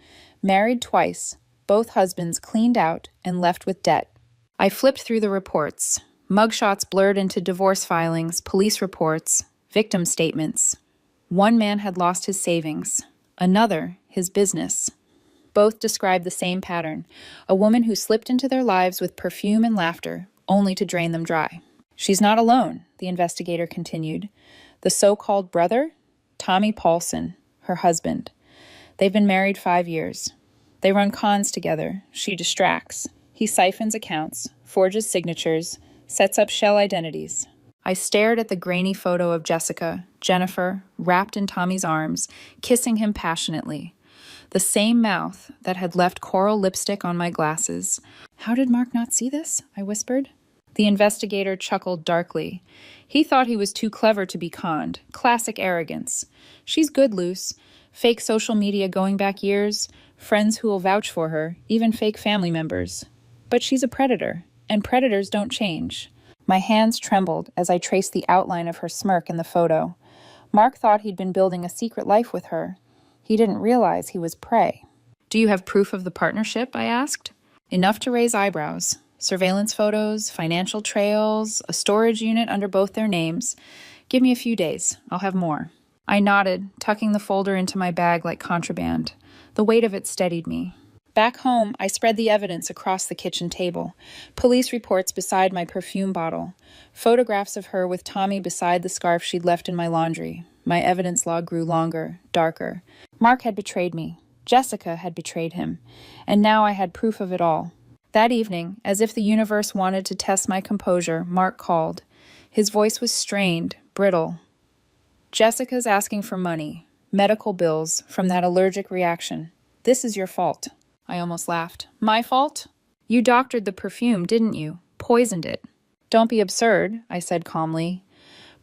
married twice, both husbands cleaned out and left with debt. I flipped through the reports. Mugshots blurred into divorce filings, police reports, victim statements. One man had lost his savings, another his business. Both described the same pattern, a woman who slipped into their lives with perfume and laughter, only to drain them dry. She's not alone, the investigator continued. The so-called brother? Tommy Paulson, her husband. They've been married 5 years. They run cons together. She distracts. He siphons accounts, forges signatures, sets up shell identities. I stared at the grainy photo of Jessica, Jennifer, wrapped in Tommy's arms, kissing him passionately. The same mouth that had left coral lipstick on my glasses. How did Mark not see this? I whispered. The investigator chuckled darkly. He thought he was too clever to be conned. Classic arrogance. She's good, Luce. Fake social media going back years, friends who will vouch for her, even fake family members. But she's a predator, and predators don't change. My hands trembled as I traced the outline of her smirk in the photo. Mark thought he'd been building a secret life with her. He didn't realize he was prey. Do you have proof of the partnership? I asked. Enough to raise eyebrows. Surveillance photos, financial trails, a storage unit under both their names. Give me a few days. I'll have more. I nodded, tucking the folder into my bag like contraband. The weight of it steadied me. Back home, I spread the evidence across the kitchen table. Police reports beside my perfume bottle. Photographs of her with Tommy beside the scarf she'd left in my laundry. My evidence log grew longer, darker. Mark had betrayed me. Jessica had betrayed him. And now I had proof of it all. That evening, as if the universe wanted to test my composure, Mark called. His voice was strained, brittle. Jessica's asking for money, medical bills from that allergic reaction. This is your fault. I almost laughed. My fault? You doctored the perfume, didn't you? Poisoned it. Don't be absurd, I said calmly.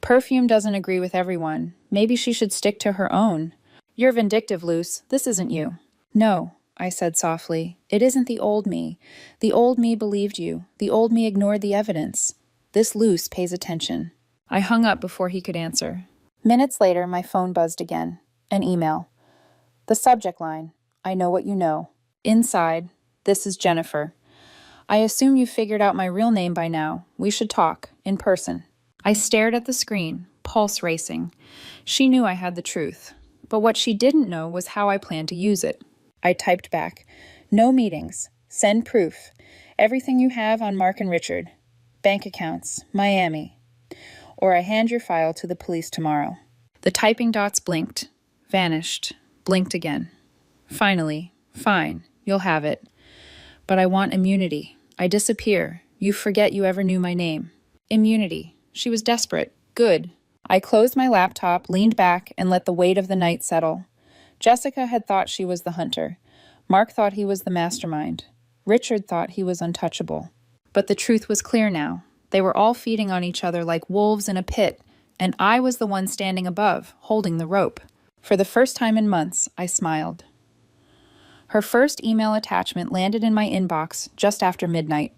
Perfume doesn't agree with everyone. Maybe she should stick to her own. You're vindictive, Luce. This isn't you. No, I said softly. It isn't the old me. The old me believed you. The old me ignored the evidence. This Luce pays attention. I hung up before he could answer. Minutes later, my phone buzzed again. An email. The subject line. I know what you know. Inside, this is Jennifer. I assume you figured out my real name by now. We should talk, in person. I stared at the screen. pulse racing. She knew I had the truth, but what she didn't know was how I planned to use it. I typed back, "No meetings. Send proof. Everything you have on Mark and Richard. Bank accounts. Miami. Or I hand your file to the police tomorrow." The typing dots blinked, vanished, blinked again. Finally, fine, you'll have it. But I want immunity. I disappear. You forget you ever knew my name. Immunity. She was desperate. Good. I closed my laptop, leaned back, and let the weight of the night settle. Jessica had thought she was the hunter. Mark thought he was the mastermind. Richard thought he was untouchable. But the truth was clear now. They were all feeding on each other like wolves in a pit, and I was the one standing above, holding the rope. For the first time in months, I smiled. Her first email attachment landed in my inbox just after midnight.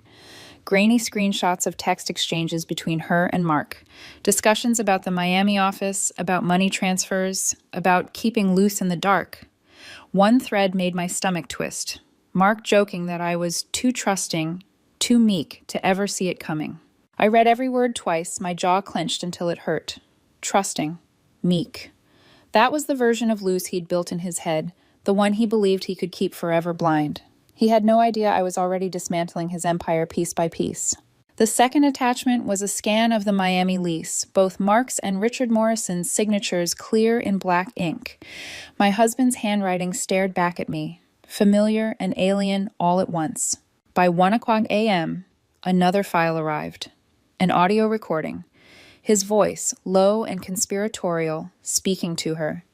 Grainy screenshots of text exchanges between her and Mark. Discussions about the Miami office, about money transfers, about keeping loose in the dark. One thread made my stomach twist. Mark joking that I was too trusting, too meek to ever see it coming. I read every word twice, my jaw clenched until it hurt. Trusting. Meek. That was the version of loose he'd built in his head, the one he believed he could keep forever blind. He had no idea I was already dismantling his empire piece by piece. The second attachment was a scan of the Miami lease, both Mark's and Richard Morrison's signatures clear in black ink. My husband's handwriting stared back at me, familiar and alien all at once. By 1:00 a.m., another file arrived. An audio recording. His voice, low and conspiratorial, speaking to her.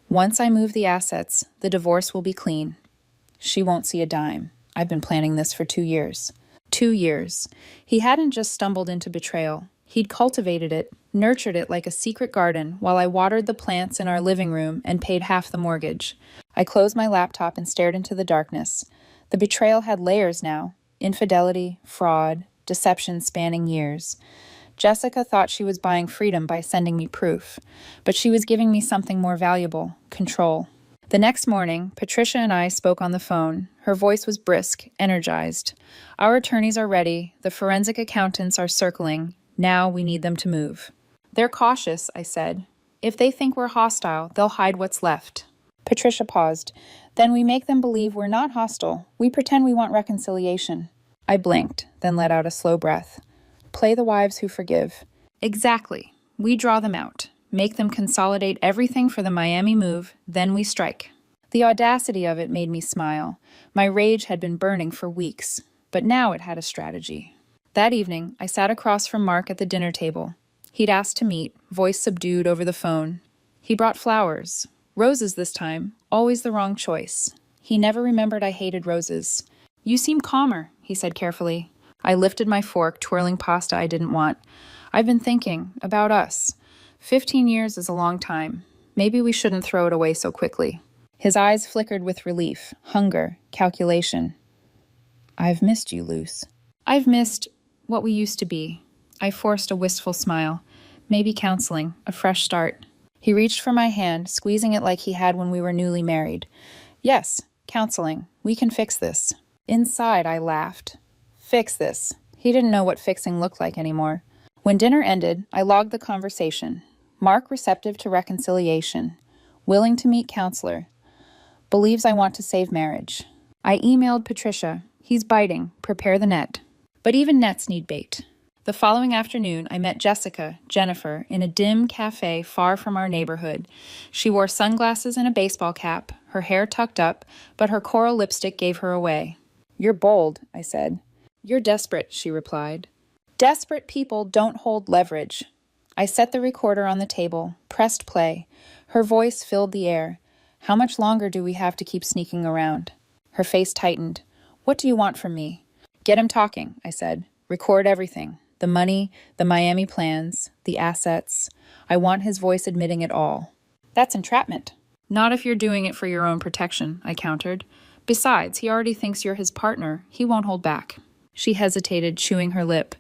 "Once I move the assets, the divorce will be clean. She won't see a dime. I've been planning this for 2 years." 2 years. He hadn't just stumbled into betrayal. He'd cultivated it, nurtured it like a secret garden while I watered the plants in our living room and paid half the mortgage. I closed my laptop and stared into the darkness. The betrayal had layers now. Infidelity, fraud, deception spanning years. Jessica thought she was buying freedom by sending me proof, but she was giving me something more valuable, control. The next morning, Patricia and I spoke on the phone. Her voice was brisk, energized. "Our attorneys are ready. The forensic accountants are circling. Now we need them to move." "They're cautious," I said. "If they think we're hostile, they'll hide what's left." Patricia paused. "Then we make them believe we're not hostile. We pretend we want reconciliation." I blinked, then let out a slow breath. "Play the wives who forgive." "Exactly. We draw them out. Make them consolidate everything for the Miami move, then we strike." The audacity of it made me smile. My rage had been burning for weeks, but now it had a strategy. That evening, I sat across from Mark at the dinner table. He'd asked to meet, voice subdued over the phone. He brought flowers. Roses this time, always the wrong choice. He never remembered I hated roses. "You seem calmer," he said carefully. I lifted my fork, twirling pasta I didn't want. "I've been thinking about us. 15 years is a long time. Maybe we shouldn't throw it away so quickly." His eyes flickered with relief, hunger, calculation. "I've missed you, Luce." "I've missed what we used to be." I forced a wistful smile. "Maybe counseling, a fresh start." He reached for my hand, squeezing it like he had when we were newly married. "Yes, counseling. We can fix this." Inside, I laughed. Fix this. He didn't know what fixing looked like anymore. When dinner ended, I logged the conversation. Mark receptive to reconciliation. Willing to meet counselor. Believes I want to save marriage. I emailed Patricia. He's biting. Prepare the net. But even nets need bait. The following afternoon, I met Jessica, Jennifer, in a dim cafe far from our neighborhood. She wore sunglasses and a baseball cap, her hair tucked up, but her coral lipstick gave her away. "You're bold," I said. "You're desperate," she replied. Desperate people don't hold leverage. I set the recorder on the table, pressed play. Her voice filled the air. "How much longer do we have to keep sneaking around?" Her face tightened. "What do you want from me?" "Get him talking," I said. "Record everything. The money, the Miami plans, the assets. I want his voice admitting it all." "That's entrapment." "Not if you're doing it for your own protection," I countered. "Besides, he already thinks you're his partner. He won't hold back." She hesitated, chewing her lip.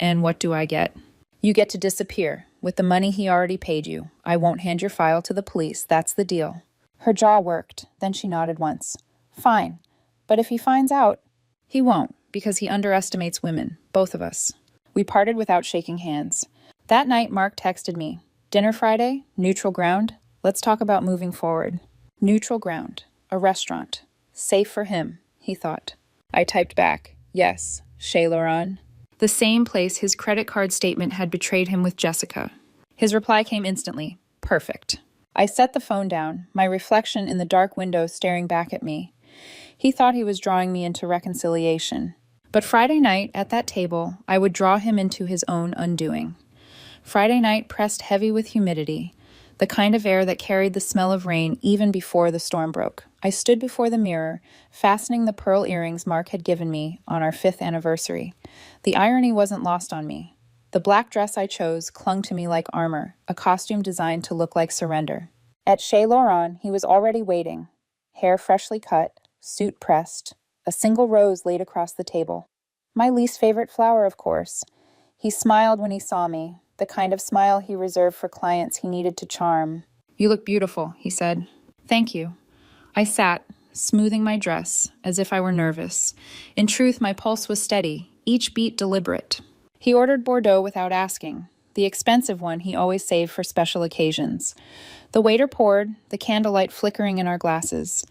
"And what do I get?" "You get to disappear, with the money he already paid you. I won't hand your file to the police. That's the deal." Her jaw worked, then she nodded once. "Fine. But if he finds out..." "He won't, because he underestimates women, both of us." We parted without shaking hands. That night, Mark texted me. Dinner Friday? Neutral ground? Let's talk about moving forward. Neutral ground. A restaurant. Safe for him, he thought. I typed back, yes, Chez Laurent. The same place his credit card statement had betrayed him with Jessica. His reply came instantly. Perfect. I set the phone down, my reflection in the dark window staring back at me. He thought he was drawing me into reconciliation. But Friday night, at that table, I would draw him into his own undoing. Friday night pressed heavy with humidity, the kind of air that carried the smell of rain even before the storm broke. I stood before the mirror, fastening the pearl earrings Mark had given me on our 5th anniversary. The irony wasn't lost on me. The black dress I chose clung to me like armor, a costume designed to look like surrender. At Chez Laurent, he was already waiting, hair freshly cut, suit pressed, a single rose laid across the table. My least favorite flower, of course. He smiled when he saw me, the kind of smile he reserved for clients he needed to charm. You look beautiful, he said. Thank you. I sat, smoothing my dress, as if I were nervous. In truth, my pulse was steady, each beat deliberate. He ordered Bordeaux without asking, the expensive one he always saved for special occasions. The waiter poured, the candlelight flickering in our glasses.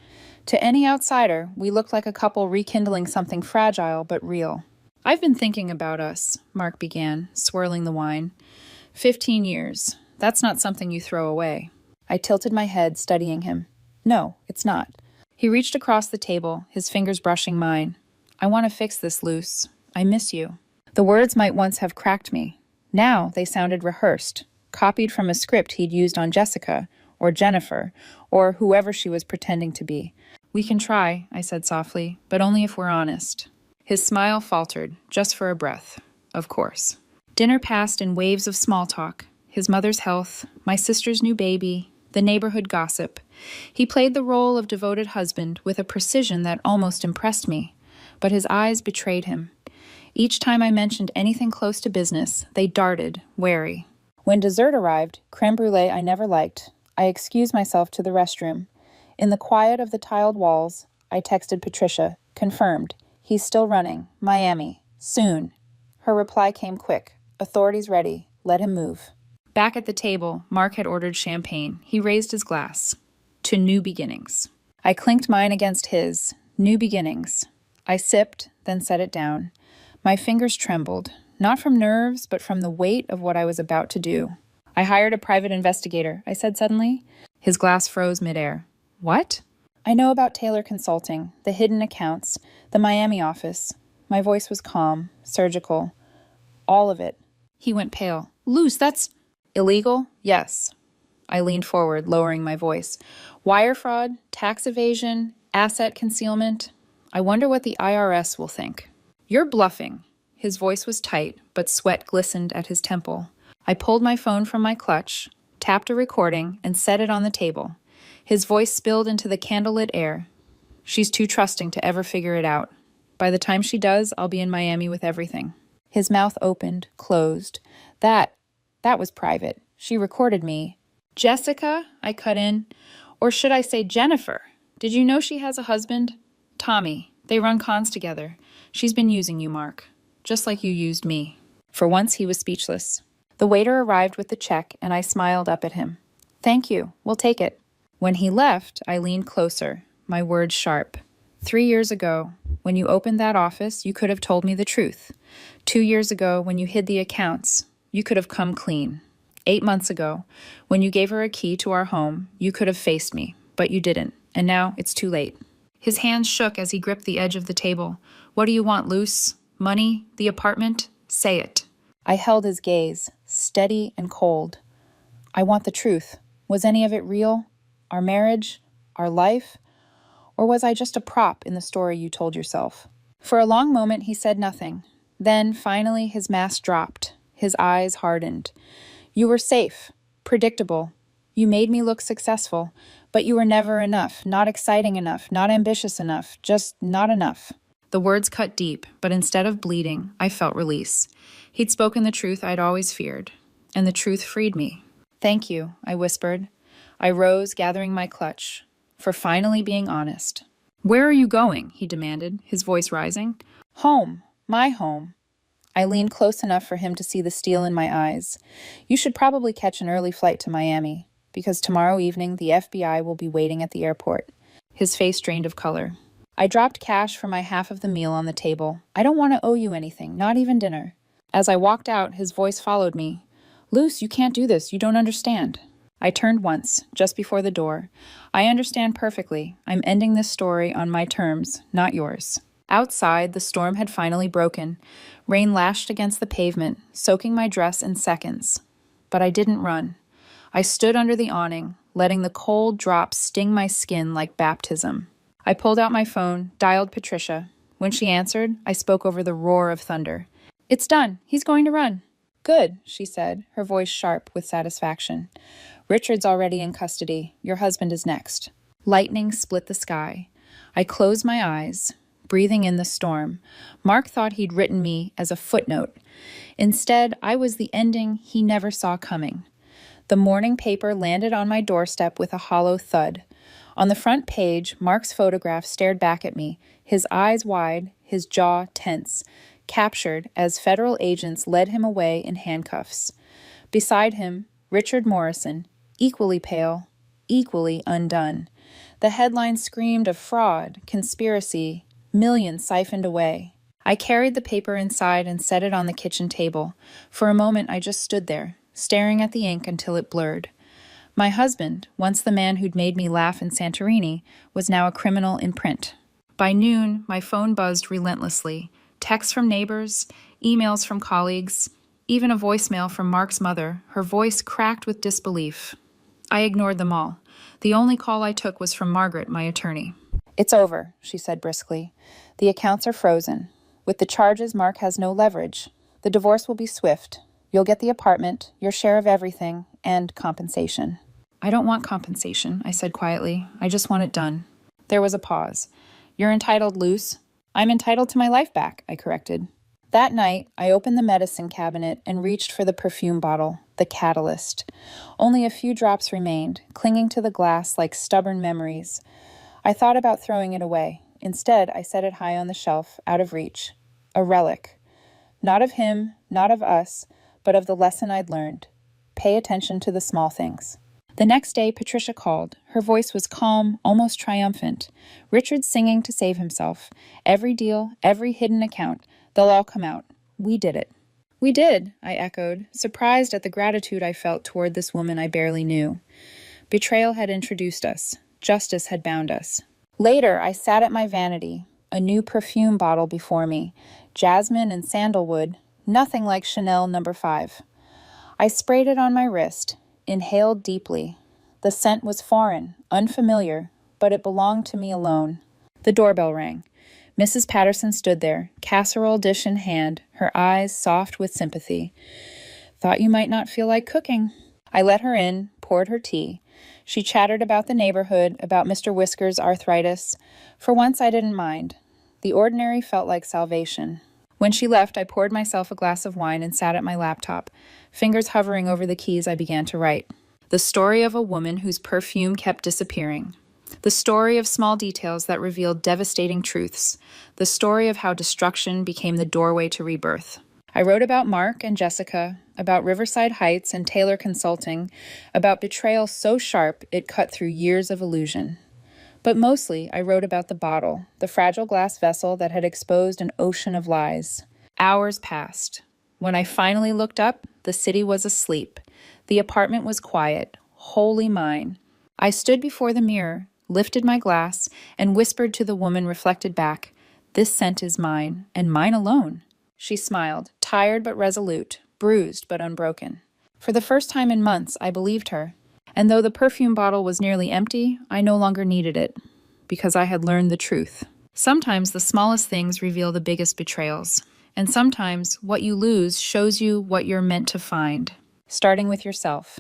To any outsider, we looked like a couple rekindling something fragile but real. I've been thinking about us, Mark began, swirling the wine. 15 years. That's not something you throw away. I tilted my head, studying him. No, it's not. He reached across the table, his fingers brushing mine. I want to fix this, Luce. I miss you. The words might once have cracked me. Now they sounded rehearsed, copied from a script he'd used on Jessica, or Jennifer, or whoever she was pretending to be. We can try, I said softly, but only if we're honest. His smile faltered, just for a breath. Of course. Dinner passed in waves of small talk. His mother's health, my sister's new baby, the neighborhood gossip. He played the role of devoted husband with a precision that almost impressed me, but his eyes betrayed him. Each time I mentioned anything close to business, they darted, wary. When dessert arrived, creme brulee I never liked, I excused myself to the restroom. In the quiet of the tiled walls, I texted Patricia, confirmed. He's still running. Miami. Soon. Her reply came quick. Authorities ready. Let him move. Back at the table, Mark had ordered champagne. He raised his glass. To new beginnings. I clinked mine against his. New beginnings. I sipped, then set it down. My fingers trembled, not from nerves, but from the weight of what I was about to do. I hired a private investigator, I said suddenly. His glass froze midair. What? I know about Taylor Consulting, the hidden accounts, the Miami office. My voice was calm, surgical. All of it. He went pale. Luce, that's... Illegal? Yes. I leaned forward, lowering my voice. Wire fraud, tax evasion, asset concealment. I wonder what the IRS will think. You're bluffing. His voice was tight, but sweat glistened at his temple. I pulled my phone from my clutch, tapped a recording, and set it on the table. His voice spilled into the candlelit air. She's too trusting to ever figure it out. By the time she does, I'll be in Miami with everything. His mouth opened, closed. That was private. She recorded me. Jessica, I cut in. Or should I say Jennifer? Did you know she has a husband? Tommy. They run cons together. She's been using you, Mark. Just like you used me. For once, he was speechless. The waiter arrived with the check, and I smiled up at him. Thank you. We'll take it. When he left, I leaned closer, my words sharp. 3 years ago, when you opened that office, you could have told me the truth. 2 years ago, when you hid the accounts, you could have come clean. 8 months ago, when you gave her a key to our home, you could have faced me, but you didn't, and now it's too late. His hands shook as he gripped the edge of the table. What do you want, Luce? Money? The apartment? Say it. I held his gaze, steady and cold. I want the truth. Was any of it real? Our marriage? Our life? Or was I just a prop in the story you told yourself? For a long moment, he said nothing. Then, finally, his mask dropped. His eyes hardened. You were safe, predictable. You made me look successful, but you were never enough, not exciting enough, not ambitious enough, just not enough. The words cut deep, but instead of bleeding, I felt release. He'd spoken the truth I'd always feared, and the truth freed me. Thank you, I whispered. I rose, gathering my clutch, for finally being honest. Where are you going? He demanded, his voice rising. Home. My home. I leaned close enough for him to see the steel in my eyes. You should probably catch an early flight to Miami, because tomorrow evening the FBI will be waiting at the airport. His face drained of color. I dropped cash for my half of the meal on the table. I don't want to owe you anything, not even dinner. As I walked out, his voice followed me. Luce, you can't do this. You don't understand. I turned once, just before the door. I understand perfectly. I'm ending this story on my terms, not yours. Outside, the storm had finally broken. Rain lashed against the pavement, soaking my dress in seconds. But I didn't run. I stood under the awning, letting the cold drops sting my skin like baptism. I pulled out my phone, dialed Patricia. When she answered, I spoke over the roar of thunder. It's done. He's going to run. Good, she said, her voice sharp with satisfaction. Richard's already in custody. Your husband is next. Lightning split the sky. I closed my eyes, breathing in the storm. Mark thought he'd written me as a footnote. Instead, I was the ending he never saw coming. The morning paper landed on my doorstep with a hollow thud. On the front page, Mark's photograph stared back at me, his eyes wide, his jaw tense, captured as federal agents led him away in handcuffs. Beside him, Richard Morrison, equally pale, equally undone. The headline screamed of fraud, conspiracy, millions siphoned away. I carried the paper inside and set it on the kitchen table. For a moment, I just stood there, staring at the ink until it blurred. My husband, once the man who'd made me laugh in Santorini, was now a criminal in print. By noon, my phone buzzed relentlessly. Texts from neighbors, emails from colleagues, even a voicemail from Mark's mother, her voice cracked with disbelief. I ignored them all. The only call I took was from Margaret, my attorney. It's over, she said briskly. The accounts are frozen. With the charges, Mark has no leverage. The divorce will be swift. You'll get the apartment, your share of everything, and compensation. I don't want compensation, I said quietly. I just want it done. There was a pause. You're entitled, Luce. I'm entitled to my life back, I corrected. That night, I opened the medicine cabinet and reached for the perfume bottle, the catalyst. Only a few drops remained, clinging to the glass like stubborn memories. I thought about throwing it away. Instead, I set it high on the shelf, out of reach. A relic. Not of him, not of us, but of the lesson I'd learned. Pay attention to the small things. The next day, Patricia called. Her voice was calm, almost triumphant. Richard's singing to save himself. Every deal, every hidden account, they'll all come out. We did it. We did, I echoed, surprised at the gratitude I felt toward this woman I barely knew. Betrayal had introduced us. Justice had bound us. Later, I sat at my vanity, a new perfume bottle before me. Jasmine and sandalwood, nothing like Chanel No. 5. I sprayed it on my wrist, inhaled deeply. The scent was foreign, unfamiliar, but it belonged to me alone. The doorbell rang. Mrs. Patterson stood there, casserole dish in hand, her eyes soft with sympathy. Thought you might not feel like cooking. I let her in, poured her tea. She chattered about the neighborhood, about Mr. Whisker's arthritis. For once I didn't mind. The ordinary felt like salvation. When she left, I poured myself a glass of wine and sat at my laptop. Fingers hovering over the keys, I began to write. The story of a woman whose perfume kept disappearing. The story of small details that revealed devastating truths. The story of how destruction became the doorway to rebirth. I wrote about Mark and Jessica, about Riverside Heights and Taylor Consulting, about betrayal so sharp it cut through years of illusion. But mostly, I wrote about the bottle, the fragile glass vessel that had exposed an ocean of lies. Hours passed. When I finally looked up, the city was asleep. The apartment was quiet, wholly mine. I stood before the mirror, lifted my glass, and whispered to the woman reflected back, "This scent is mine, and mine alone." She smiled, tired but resolute, bruised but unbroken. For the first time in months, I believed her. And though the perfume bottle was nearly empty, I no longer needed it, because I had learned the truth. Sometimes the smallest things reveal the biggest betrayals, and sometimes what you lose shows you what you're meant to find, starting with yourself.